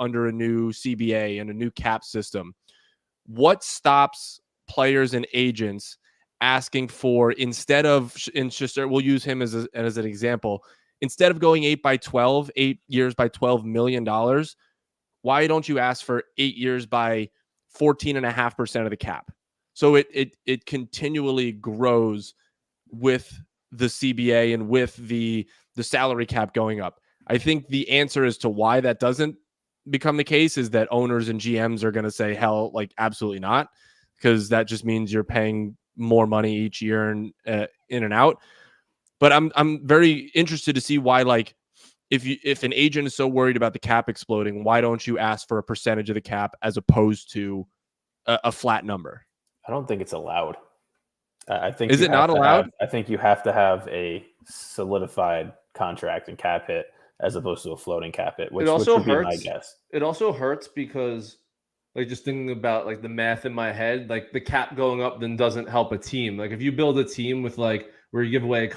under a new CBA and a new cap system. What stops players and agents asking for, instead of, in Shesterkin, we'll use him as an example, instead of going 8 years by $12 million, why don't you ask for 8 years by 14.5% of the cap? So it continually grows with the CBA and with the salary cap going up. I think the answer as to why that doesn't become the case is that owners and GMs are going to say, hell, like absolutely not, because that just means you're paying more money each year and in and out. But I'm very interested to see why, like, if an agent is so worried about the cap exploding, why don't you ask for a percentage of the cap as opposed to a flat number? I don't think it's allowed. I think is it not allowed? I think you have to have a solidified contract and cap hit as opposed to a floating cap hit, which would be my guess. It also hurts because, like, just thinking about like the math in my head, like the cap going up then doesn't help a team. Like if you build a team with like where you give away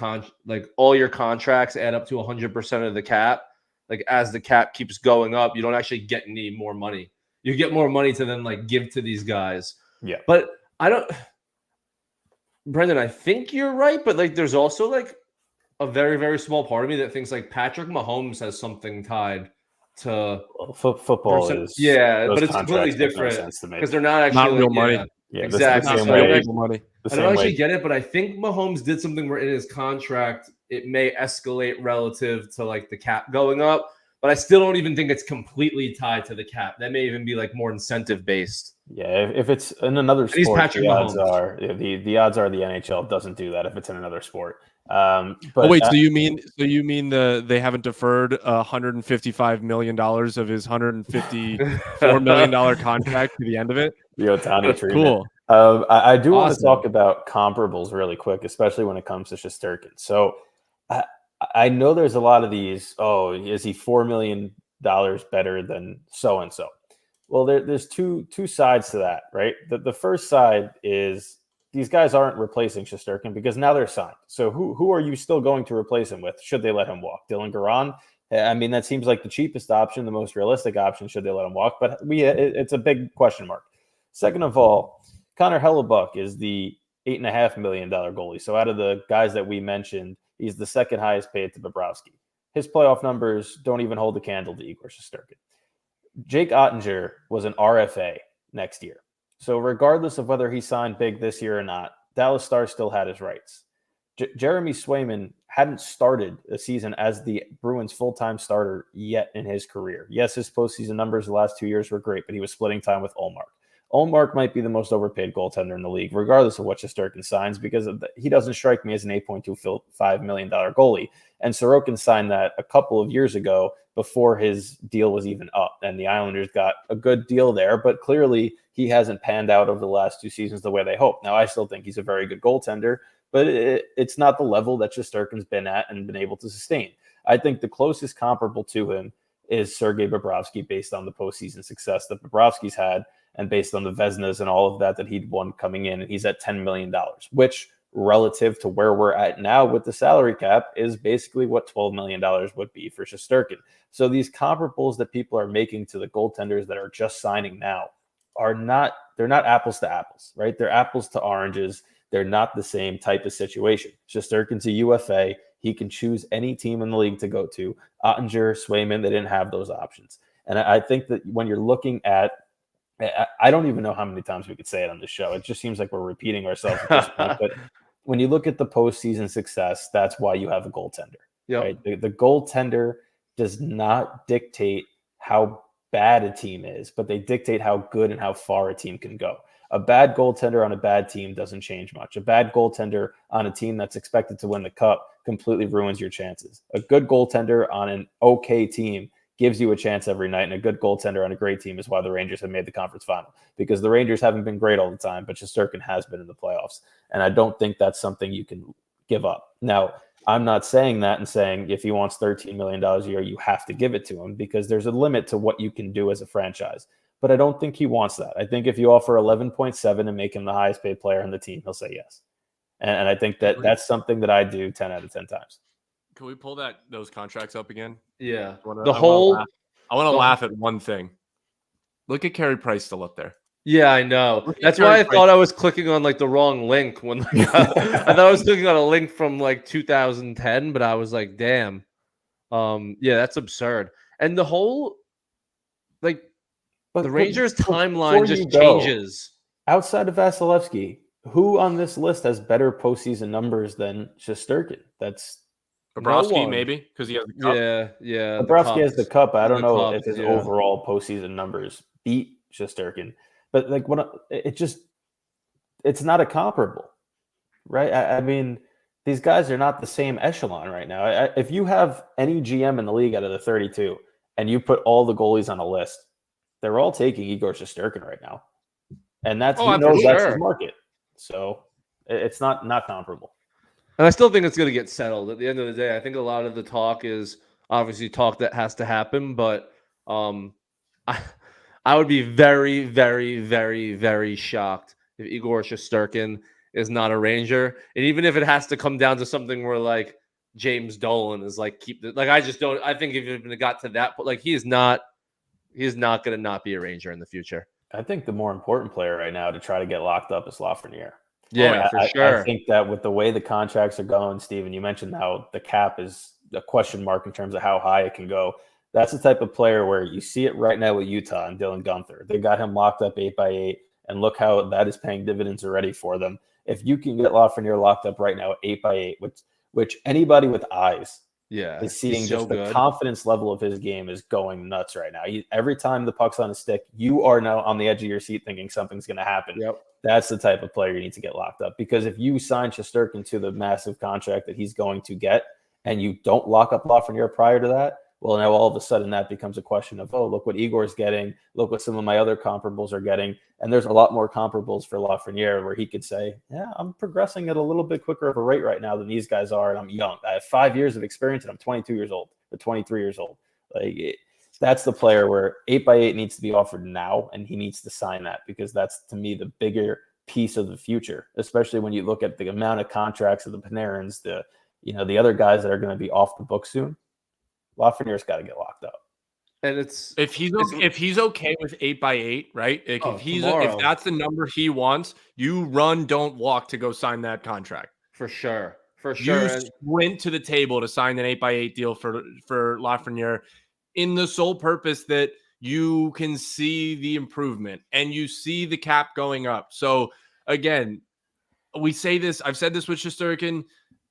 like all your contracts add up to 100% of the cap, like as the cap keeps going up, you don't actually get any more money. You get more money to then like give to these guys. Yeah. But Brendan, I think you're right, but like there's also like a very, very small part of me that thinks like Patrick Mahomes has something tied to football is, but it's completely different because they're not actually not real money. Yeah, exactly. Money. I don't actually get it, but I think Mahomes did something where in his contract it may escalate relative to like the cap going up, but I still don't even think it's completely tied to the cap. That may even be like more incentive based. Yeah, if it's in another sport, the odds are the NHL doesn't do that if it's in another sport. But wait, so you mean they haven't deferred $155 million of his $154 million contract to the end of it? The Ohtani treatment. Cool. I do want to talk about comparables really quick, especially when it comes to Shesterkin. So I know there's a lot of these. Oh, is he $4 million better than so and so? Well, there's two sides to that, right? The first side is these guys aren't replacing Shesterkin because now they're signed. So who are you still going to replace him with? Should they let him walk? Dylan Garand? I mean, that seems like the cheapest option, the most realistic option. Should they let him walk? But it's a big question mark. Second of all, Connor Hellebuck is the $8.5 million goalie. So out of the guys that we mentioned, he's the second highest paid to Bobrovsky. His playoff numbers don't even hold a candle to Igor Shesterkin. Jake Ottinger was an RFA next year. So regardless of whether he signed big this year or not, Dallas Stars still had his rights. Jeremy Swayman hadn't started a season as the Bruins full-time starter yet in his career. Yes, his postseason numbers the last 2 years were great, but he was splitting time with Ullmark. Ullmark might be the most overpaid goaltender in the league, regardless of what Shesterkin signs, because he doesn't strike me as an $8.25 million goalie. And Sorokin signed that a couple of years ago before his deal was even up. And the Islanders got a good deal there, but clearly he hasn't panned out over the last 2 seasons the way they hoped. Now, I still think he's a very good goaltender, but it's not the level that Shesterkin's been at and been able to sustain. I think the closest comparable to him is Sergei Bobrovsky based on the postseason success that Bobrovsky's had and based on the Vezinas and all of that he'd won coming in. And he's at $10 million, which relative to where we're at now with the salary cap is basically what $12 million would be for Shesterkin. So these comparables that people are making to the goaltenders that are just signing now they're not apples to apples, right? They're apples to oranges. They're not the same type of situation. Shesterkin's a UFA. He can choose any team in the league to go to. Ottinger, Swayman, they didn't have those options. And I think that when you're looking at, I don't even know how many times we could say it on this show. It just seems like we're repeating ourselves at this point. But when you look at the postseason success, that's why you have a goaltender. Yep. Right? The goaltender does not dictate how bad a team is, but they dictate how good and how far a team can go. A bad goaltender on a bad team doesn't change much. A bad goaltender on a team that's expected to win the cup completely ruins your chances. A good goaltender on an okay team gives you a chance every night, and a good goaltender on a great team is why the Rangers have made the conference final, because the Rangers haven't been great all the time, but Shesterkin has been in the playoffs, and I don't think that's something you can give up. Now, I'm not saying that and saying if he wants $13 million a year, you have to give it to him, because there's a limit to what you can do as a franchise. but I don't think he wants that. I think if you offer 11.7 and make him the highest paid player on the team, he'll say yes. And I think that's something that I do 10 out of 10 times. Can we pull those contracts up again? Yeah. I want to laugh at one thing. Look at Carey Price still up there. Yeah, I know. That's why I thought I was clicking on like the wrong link when I thought I was clicking on a link from like 2010, but I was like, damn. Yeah, that's absurd. And the whole the Rangers timeline just changes. Outside of Vasilevsky, who on this list has better postseason numbers than Shesterkin? That's Bobrovsky, maybe, because he has the cup. Yeah. Bobrovsky has the cup. I don't know if his yeah. overall postseason numbers beat Shesterkin, but like it's not a comparable, right? I mean, these guys are not the same echelon right now. If you have any GM in the league out of the 32 and you put all the goalies on a list, they're all taking Igor Shesterkin right now, and that's that's his market. So it's not comparable. And I still think it's going to get settled at the end of the day. I think a lot of the talk is obviously talk that has to happen, but I would be very, very, very, very shocked if Igor Shesterkin is not a Ranger. And even if it has to come down to something where like James Dolan is like, I think if it got to that point, like he is not going to not be a Ranger in the future. I think the more important player right now to try to get locked up is Lafreniere. Yeah, for sure. I think that with the way the contracts are going, Steven, you mentioned how the cap is a question mark in terms of how high it can go. That's the type of player where you see it right now with Utah and Dylan Guenther. They got him locked up 8x8, and look how that is paying dividends already for them. If you can get Lafreniere locked up right now at 8x8, which anybody with eyes is seeing, just the confidence level of his game is going nuts right now. Every time the puck's on his stick, you are now on the edge of your seat thinking something's going to happen. Yep. That's the type of player you need to get locked up, because if you sign Shesterkin to the massive contract that he's going to get and you don't lock up Lafreniere prior to that, well, now all of a sudden that becomes a question of, oh, look what Igor's getting. Look what some of my other comparables are getting. And there's a lot more comparables for Lafreniere where he could say, yeah, I'm progressing at a little bit quicker of a rate right now than these guys are. And I'm young. I have 5 years of experience and I'm 22 years old or 23 years old. That's the player where 8x8 needs to be offered now, and he needs to sign that, because that's, to me, the bigger piece of the future, especially when you look at the amount of contracts of the Panarins, the other guys that are going to be off the book soon. Lafreniere's got to get locked up. And if he's okay with 8x8, right? Like if that's the number he wants, you don't walk to go sign that contract. For sure. You went to the table to sign an 8x8 deal for Lafreniere, in the sole purpose that you can see the improvement and you see the cap going up. So again, we say this, I've said this with Shesterkin.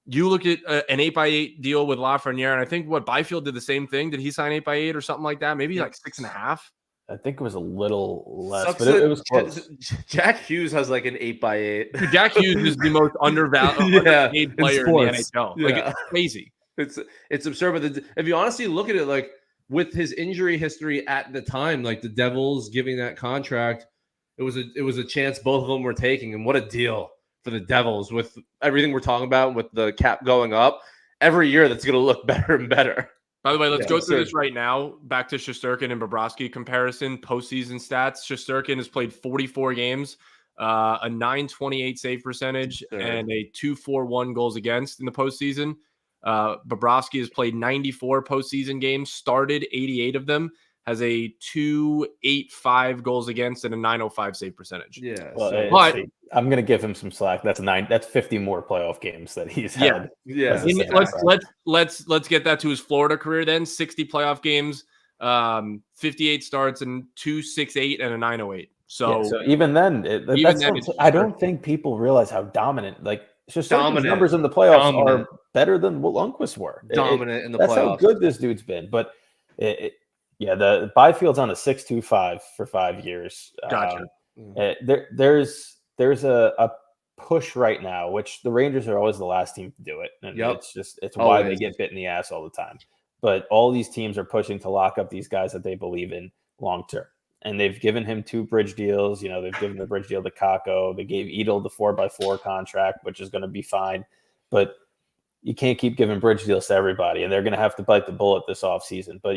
You look at an 8x8 deal with Lafreniere, and I think Byfield did the same thing. Did he sign 8x8 or something like that? Maybe like 6.5. I think it was a little less, but it was close. Jack Hughes has like an 8x8. Jack Hughes is the most undervalued player in the NHL. Yeah. Like, it's crazy. It's absurd. But if you honestly look at it, like with his injury history at the time, like the Devils giving that contract, it was a chance both of them were taking, and what a deal for the Devils with everything we're talking about with the cap going up. Every year that's going to look better and better. By the way, let's go through this right now. Back to Shesterkin and Bobrovsky comparison, postseason stats. Shesterkin has played 44 games, a .928 save percentage, and a .241 goals against in the postseason. Bobrovsky has played 94 postseason games, started 88 of them, has a .285 goals against and a .905 save percentage. Yeah, but I'm going to give him some slack. That's 50 more playoff games that he's had. Yeah. Let's get that to his Florida career then. 60 playoff games, 58 starts, and .268 and a .908. So even then, I don't think people realize how dominant. Like, Shesterkin's numbers in the playoffs are better than what Lundqvist were. Dominant in the playoffs. That's how good this dude's been. But the Byfield's on a 6.25 for 5 years. Gotcha. There's a push right now, which the Rangers are always the last team to do it. And it's why they get bit in the ass all the time. But all these teams are pushing to lock up these guys that they believe in long term. And they've given him 2 bridge deals. They've given the bridge deal to Kakko. They gave Edel the 4x4 contract, which is going to be fine. But you can't keep giving bridge deals to everybody, and they're going to have to bite the bullet this offseason. But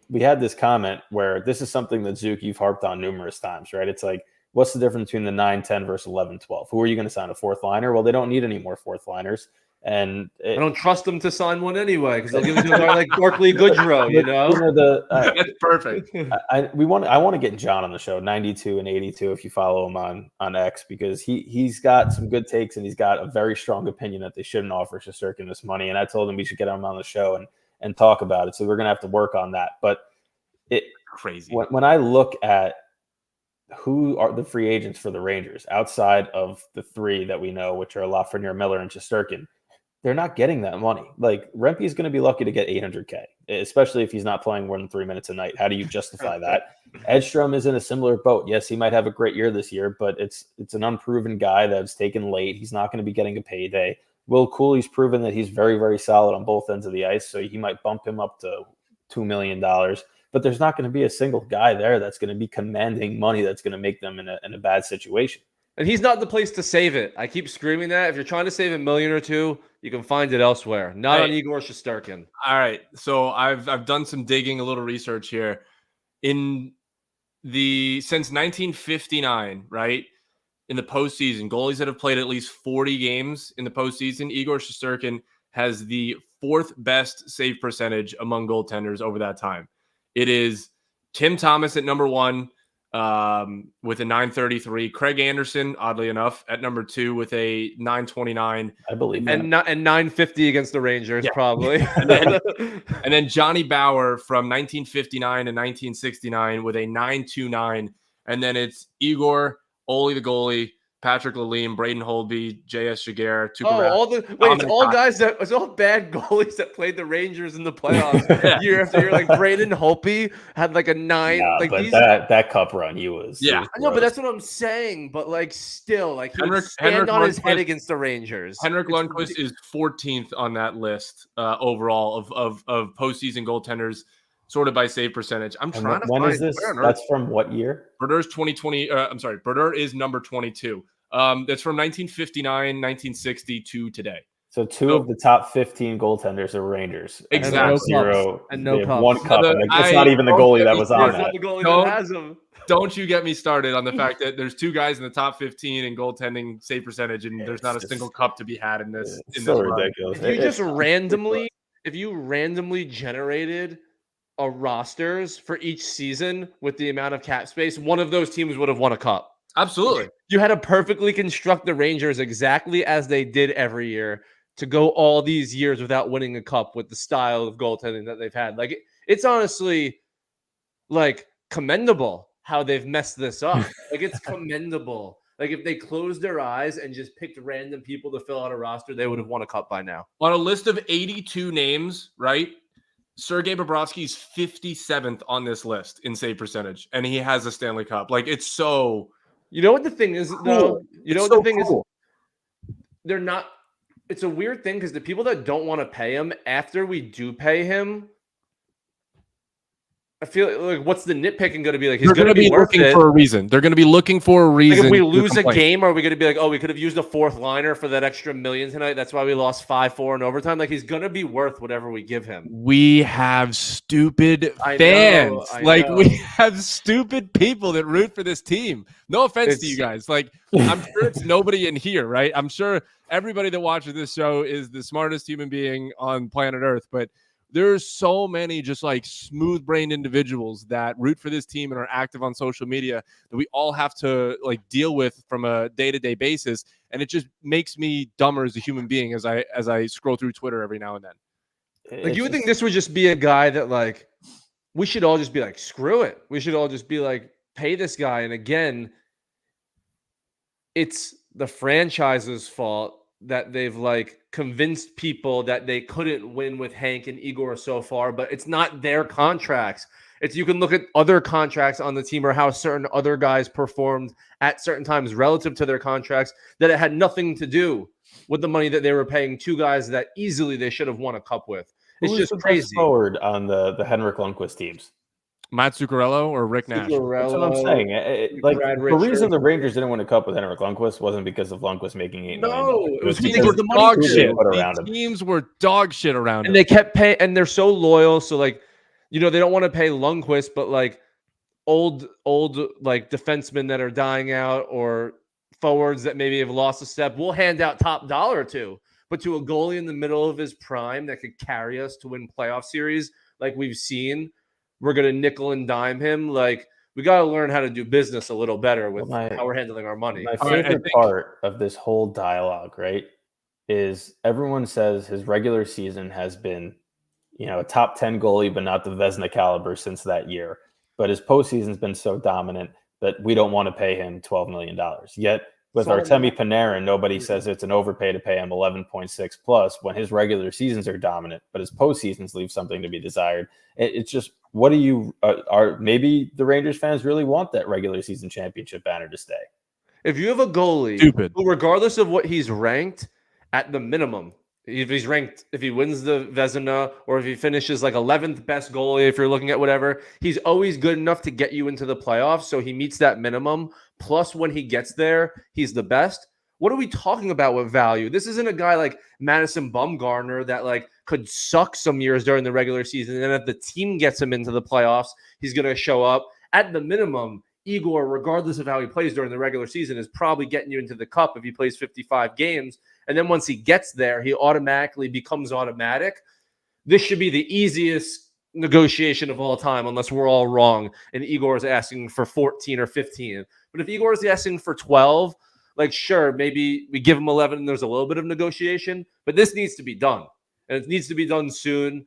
we had this comment where this is something that Zook, you've harped on numerous times, right? It's like, what's the difference between the 9-10 versus 11-12? Who are you going to sign, a fourth liner? Well, they don't need any more fourth liners. And I don't trust them to sign one anyway because they'll give it to a guy like Barkley Goodrow, you know? That's perfect. I want to get John on the show, 92 and 82, if you follow him on X, because he's got some good takes and he's got a very strong opinion that they shouldn't offer Shesterkin this money. And I told him we should get him on the show and talk about it. So we're going to have to work on that. But crazy. When I look at who are the free agents for the Rangers outside of the three that we know, which are Lafreniere, Miller, and Shesterkin, they're not getting that money. Like, Rempe is going to be lucky to get $800K, especially if he's not playing more than 3 minutes a night. How do you justify that? Edstrom is in a similar boat. Yes, he might have a great year this year, but it's an unproven guy that's taken late. He's not going to be getting a payday. Will Cooley's proven that he's very, very solid on both ends of the ice, so he might bump him up to $2 million. But there's not going to be a single guy there that's going to be commanding money that's going to make them in a bad situation. And he's not the place to save it. I keep screaming that. If you're trying to save $1 million or $2 million, you can find it elsewhere. Not on Igor Shesterkin. All right. So I've done some digging, a little research here. Since 1959, right? In the postseason, goalies that have played at least 40 games in the postseason, Igor Shesterkin has the fourth best save percentage among goaltenders over that time. It is Tim Thomas at number 1 with a 933. Craig Anderson, oddly enough, at number 2 with a 929. I believe that. And 950 against the Rangers, probably. and then Johnny Bauer from 1959 to 1969 with a 929. And then it's Igor, Ole the goalie, Patrick Lalime, Braden Holtby, J.S. Jaguar, it's all bad goalies that played the Rangers in the playoffs year after year. Like Braden Holtby had like a 9. That cup run, he was. Yeah, I know, but that's what I'm saying. But like, still, like he would stand on his head against the Rangers. Henrik Lundqvist is 14th on that list overall of postseason goaltenders, sorted by save percentage. I'm trying to find. When is this? That's from what year? Berder's 2020. Berder is number 22. That's from 1959, 1960 to today. So two of the top 15 goaltenders are Rangers. Exactly. No cups. One cup. It's not even the goalie that was on that. Not the goalie that has them. Don't you get me started on the fact that there's 2 guys in the top 15 in goaltending save percentage, and there's not a single cup to be had in this. So ridiculous. If you randomly generated a rosters for each season with the amount of cap space, one of those teams would have won a cup. Absolutely. You had to perfectly construct the Rangers exactly as they did every year to go all these years without winning a cup with the style of goaltending that they've had. Like, it's honestly like commendable how they've messed this up. Like, it's commendable. Like, if they closed their eyes and just picked random people to fill out a roster, they would have won a cup by now. On a list of 82 names, right? Sergei Bobrovsky's 57th on this list in save percentage, and he has a Stanley Cup. Like, it's so... You know what the thing is, though? You know what the thing is? They're not... It's a weird thing because the people that don't want to pay him, after we do pay him, I feel like, what's the nitpicking going to be like? He's going to be looking for a reason. They're going to be looking for a reason. Like if we lose a game, are we going to be like, oh, we could have used a fourth liner for that extra $1 million tonight? That's why we lost 5-4 in overtime. Like, he's going to be worth whatever we give him. We have stupid fans. We have stupid people that root for this team. No offense to you guys. Like, I'm sure it's nobody in here, right? I'm sure everybody that watches this show is the smartest human being on planet Earth, but there's so many just like smooth-brained individuals that root for this team and are active on social media that we all have to like deal with from a day-to-day basis, and it just makes me dumber as a human being as I scroll through Twitter every now and then. Like, you would think this would just be a guy that like we should all just be like, screw it. We should all just be like, pay this guy. And again, it's the franchise's fault that they've like convinced people that they couldn't win with Hank and Igor so far, but it's not their contracts. It's, you can look at other contracts on the team or how certain other guys performed at certain times relative to their contracts, that it had nothing to do with the money that they were paying 2 guys that easily they should have won a cup with. It's just crazy. Forward on the Henrik Lundqvist teams. Matt Zuccarello or Rick Nash? That's what I'm saying. The reason the Rangers didn't win a cup with Henrik Lundqvist wasn't because of Lundqvist making $8 million. No, it was because the dog shit. The teams were dog shit around him. And they kept paying, and they're so loyal. So like, they don't want to pay Lundqvist, but like old like defensemen that are dying out or forwards that maybe have lost a step, we'll hand out top dollar to. But to a goalie in the middle of his prime that could carry us to win playoff series, like we've seen, we're going to nickel and dime him. Like, we got to learn how to do business a little better with how we're handling our money. My favorite part of this whole dialogue, right, is everyone says his regular season has been, a top 10 goalie, but not the Vezina caliber since that year. But his postseason's been so dominant that we don't want to pay him $12 million. Yet with Artemi Panarin, nobody says it's an overpay to pay him 11.6 plus when his regular seasons are dominant, but his postseasons leave something to be desired. It's just, what do you are maybe the Rangers fans really want that regular season championship banner to stay? If you have a goalie, who, regardless of what he's ranked, at the minimum, if he's ranked, if he wins the Vezina or if he finishes like 11th best goalie, if you're looking at whatever, he's always good enough to get you into the playoffs. So he meets that minimum. Plus, when he gets there, he's the best. What are we talking about with value? This isn't a guy like Madison Bumgarner that like could suck some years during the regular season. And if the team gets him into the playoffs, he's going to show up. At the minimum, Igor, regardless of how he plays during the regular season, is probably getting you into the cup if he plays 55 games. And then once he gets there, he automatically becomes automatic. This should be the easiest negotiation of all time, unless we're all wrong and Igor is asking for 14 or 15. But if Igor is asking for 12, like, sure, maybe we give him 11 and there's a little bit of negotiation, but this needs to be done. And it needs to be done soon.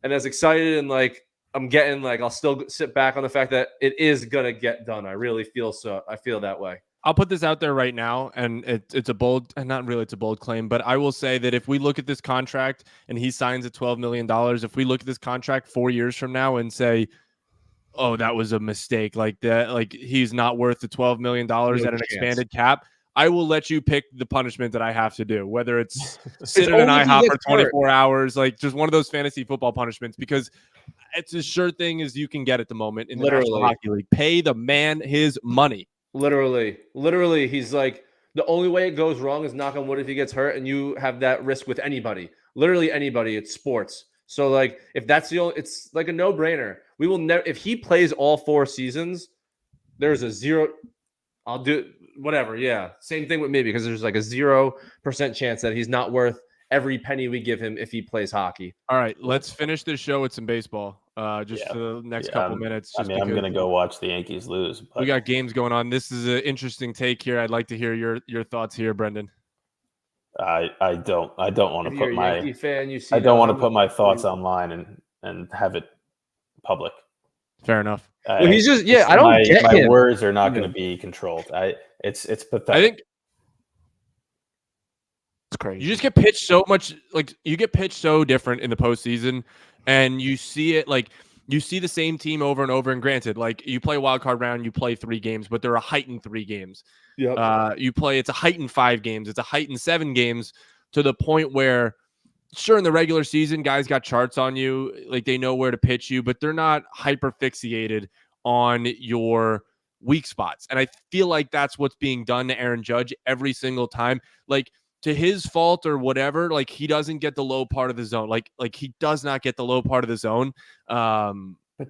And as excited and like I'm getting, like, I'll still sit back on the fact that it is going to get done. I really feel so. I feel that way. I'll put this out there right now, and it's a bold, and not really it's a bold claim, but I will say that if we look at this contract and he signs at $12 million, if we look at this contract 4 years from now and say, oh, that was a mistake, like that, like he's not worth the $12 million at an expanded cap, I will let you pick the punishment that I have to do, whether it's sit in an IHOP for 24 hours, like just one of those fantasy football punishments, because it's as sure thing as you can get at the moment in the National Hockey League. Pay the man his money. Literally, he's like, the only way it goes wrong is knock on wood if he gets hurt, and you have that risk with anybody. Literally anybody. It's sports. So like, if that's the only, it's like a no-brainer. We will never, if he plays all 4 seasons, there's a 0. I'll do whatever. Yeah, same thing with me, because there's like a 0% chance that he's not worth every penny we give him if he plays hockey. All right, let's finish this show with some baseball. For the next couple minutes. I'm going to go watch the Yankees lose. But we got games going on. This is an interesting take here. I'd like to hear your thoughts here, Brendan. I don't want to put my Yankee fan, I don't want to put my thoughts online and have it public. Fair enough. Well, he's just I don't get my him. words are not going to be controlled. It's pathetic. I think it's crazy. You just get pitched so much, like you get pitched so different in the postseason, and you see it like you see the same team over and over. And granted, like you play wild card round, you play 3 games, but they're a heightened 3 games. Yep. It's a heightened 5 games, it's a heightened 7 games, to the point where, sure, in the regular season, guys got charts on you, like they know where to pitch you, but they're not hyper fixated on your weak spots. And I feel like that's what's being done to Aaron Judge every single time. Like, to his fault or whatever, like he doesn't get the low part of the zone. Like he does not get the low part of the zone. But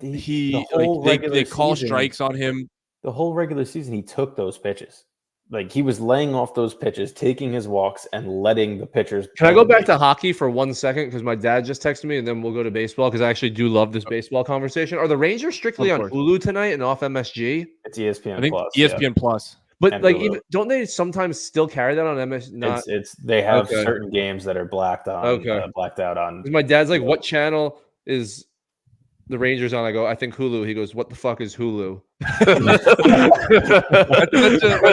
they call strikes on him. The whole regular season, he took those pitches. Like he was laying off those pitches, taking his walks, and letting the pitchers. Can I go back to hockey for 1 second? Because my dad just texted me, and then we'll go to baseball, because I actually do love this baseball conversation. Are the Rangers strictly on Hulu tonight and off MSG? It's ESPN. I think Plus, ESPN Plus. But and like, Hulu. don't they sometimes still carry that on MS? They have certain games that are blacked on. Blacked out on. My dad's like, "What channel is the Rangers on?" I go, "I think Hulu." He goes, "What the fuck is Hulu?" That's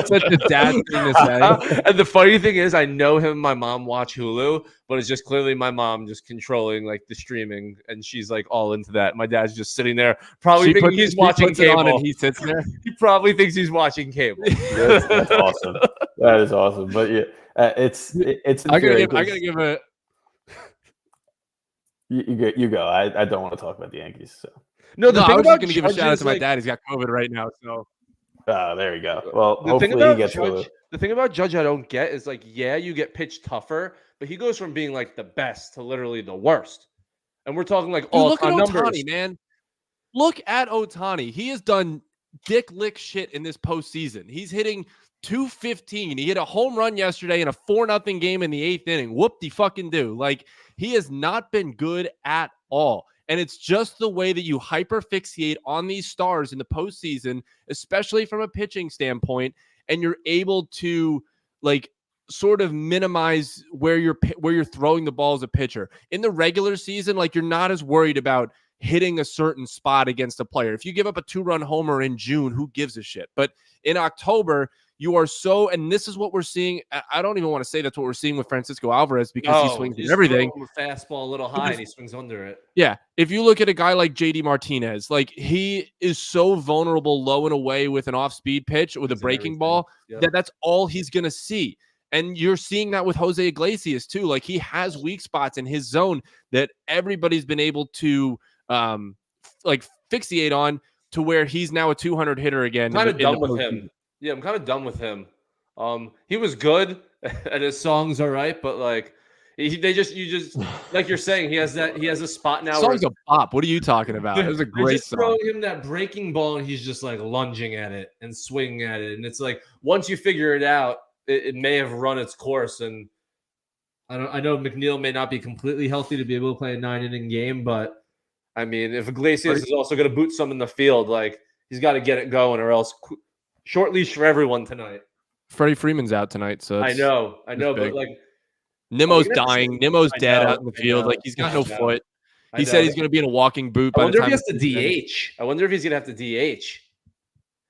such a dad thing to say. And the funny thing is, I know him and my mom watch Hulu, but it's just clearly my mom just controlling like the streaming, and she's like all into that. My dad's just sitting there, probably thinking he's watching cable, on and he sits there. He probably thinks he's watching cable. That's awesome. That is awesome. But yeah, it's. I gotta give a. You go. I don't want to talk about the Yankees. So. No, I was just going to give a shout out to my dad. He's got COVID right now. So, there you go. Well, hopefully he gets COVID. The thing about Judge I don't get is like, yeah, you get pitched tougher, but he goes from being like the best to literally the worst. And we're talking like all-time numbers. Man. look at Ohtani. He has done dick lick shit in this postseason. He's hitting 215. He hit a home run yesterday in a 4-0 game in the 8th inning. Whoop-de-fucking-do. Like, he has not been good at all. And it's just the way that you hyperfixate on these stars in the postseason, especially from a pitching standpoint, and you're able to, like, sort of minimize where you're throwing the ball as a pitcher. In the regular season, like, you're not as worried about hitting a certain spot against a player. If you give up a 2-run homer in June, who gives a shit? But in October, you are so, and this is what we're seeing. I don't even want to say that's what we're seeing with Francisco Alvarez because he swings at everything. A fastball a little high and he swings under it. Yeah. If you look at a guy like JD Martinez, like, he is so vulnerable low and away with an off-speed pitch with a breaking ball that's all he's going to see. And you're seeing that with Jose Iglesias too. Like, he has weak spots in his zone that everybody's been able to like fixate on to where he's now a 200 hitter again. Kind of done with him. Yeah, I'm kind of done with him. He was good and his songs are right, but like you just like you're saying, he has a spot now. Song's a bop. What are you talking about? It was a great song. Throwing him that breaking ball and he's just like lunging at it and swinging at it. And it's like, once you figure it out, it may have run its course. And I know McNeil may not be completely healthy to be able to play a 9-inning game, but I mean, if Iglesias is also going to boot some in the field, like, he's got to get it going, or else short leash for everyone tonight. Freddie Freeman's out tonight, so I know, but like Nimmo's dying. Nimmo's dead out in the field. Like, he's got no foot. He said he's going to be in a walking boot. I wonder if he has to DH. I wonder if he's going to have to DH.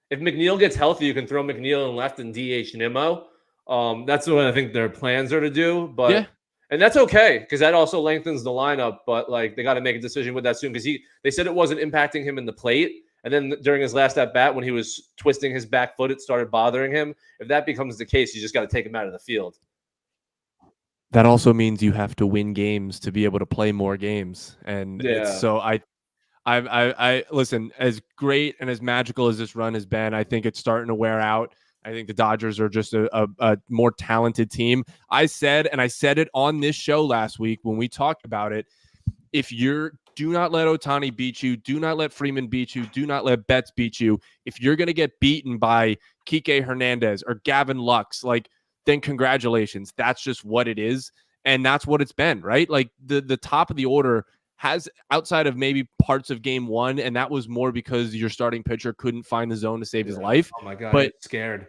If McNeil gets healthy, you can throw McNeil in left and DH Nimmo. That's what I think their plans are to do. But yeah. And that's okay, because that also lengthens the lineup. But like, they got to make a decision with that soon, because they said it wasn't impacting him in the plate. And then during his last at bat, when he was twisting his back foot, it started bothering him. If that becomes the case, you just got to take him out of the field. That also means you have to win games to be able to play more games. And so I listen, as great and as magical as this run has been, I think it's starting to wear out. I think the Dodgers are just a more talented team. I said it on this show last week when we talked about it. Do not let Ohtani beat you. Do not let Freeman beat you. Do not let Betts beat you. If you're going to get beaten by Kike Hernandez or Gavin Lux, like, then congratulations. That's just what it is. And that's what it's been, right? Like, the top of the order has, outside of maybe parts of game one, and that was more because your starting pitcher couldn't find the zone to save his life. Oh my God, but I'm scared.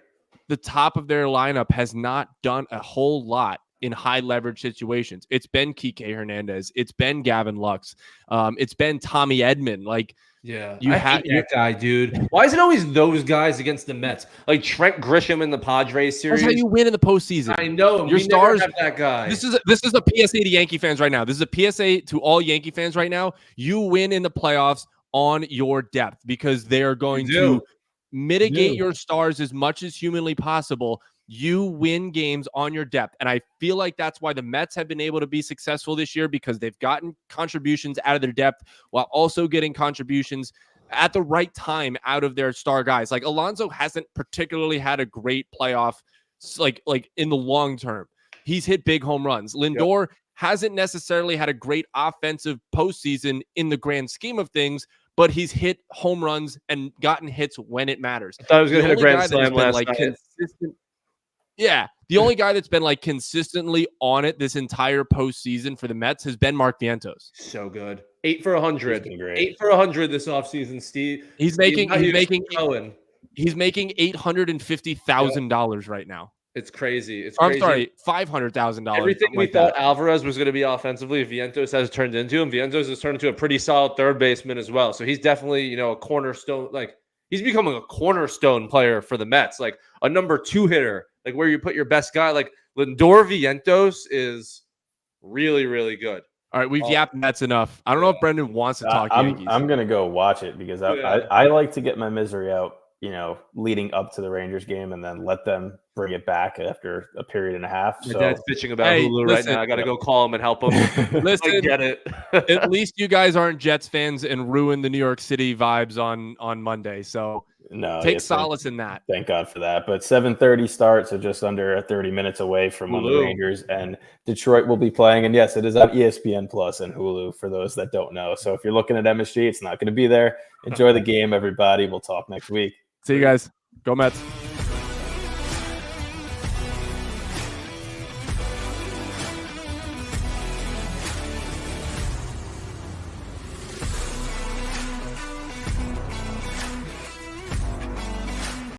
The top of their lineup has not done a whole lot in high leverage situations. It's been Kike Hernandez. It's been Gavin Lux. It's been Tommy Edman. Like, yeah, I hate that guy, dude. Why is it always those guys against the Mets? Like Trent Grisham in the Padres series. That's how you win in the postseason. I know. Your stars have that guy. This is a PSA to Yankee fans right now. This is a PSA to all Yankee fans right now. You win in the playoffs on your depth, because they are going to mitigate your stars as much as humanly possible. You win games on your depth. And I feel like that's why the Mets have been able to be successful this year, because they've gotten contributions out of their depth while also getting contributions at the right time out of their star guys. Like, Alonso hasn't particularly had a great playoff, like in the long term. He's hit big home runs. Lindor hasn't necessarily had a great offensive postseason in the grand scheme of things, but he's hit home runs and gotten hits when it matters. I thought I was going to hit a grand slam last night. Consistent. Yeah, the only guy that's been like consistently on it this entire postseason for the Mets has been Mark Vientos. So good. 8 for 100. 8 for 100 this offseason, Steve. He's making $850,000 right now. It's crazy. I'm sorry, $500,000. Everything we thought Alvarez was going to be offensively, Vientos has turned into him. Vientos has turned into a pretty solid third baseman as well. So he's definitely, a cornerstone. Like, he's becoming a cornerstone player for the Mets, like a number 2 hitter, like where you put your best guy. Like, Lindor Vientos is really, really good. All right, we've yapped Mets enough. I don't know if Brendan wants to talk Yankees. I'm going to go watch it, because I like to get my misery out, leading up to the Rangers game, and then let them bring it back after a period and a half. My dad's bitching about Hulu right now. I got to go call him and help him. Listen, I get it. At least you guys aren't Jets fans and ruin the New York City vibes on Monday. So No, Take yes, solace in that. thank God for that. But 7:30 start, so just under 30 minutes away from when the Hulu. Rangers and Detroit will be playing. And yes, it is on ESPN Plus and Hulu for those that don't know. So if you're looking at MSG, it's not going to be there. Enjoy the game, everybody. We'll talk next week. See you guys. Go Mets.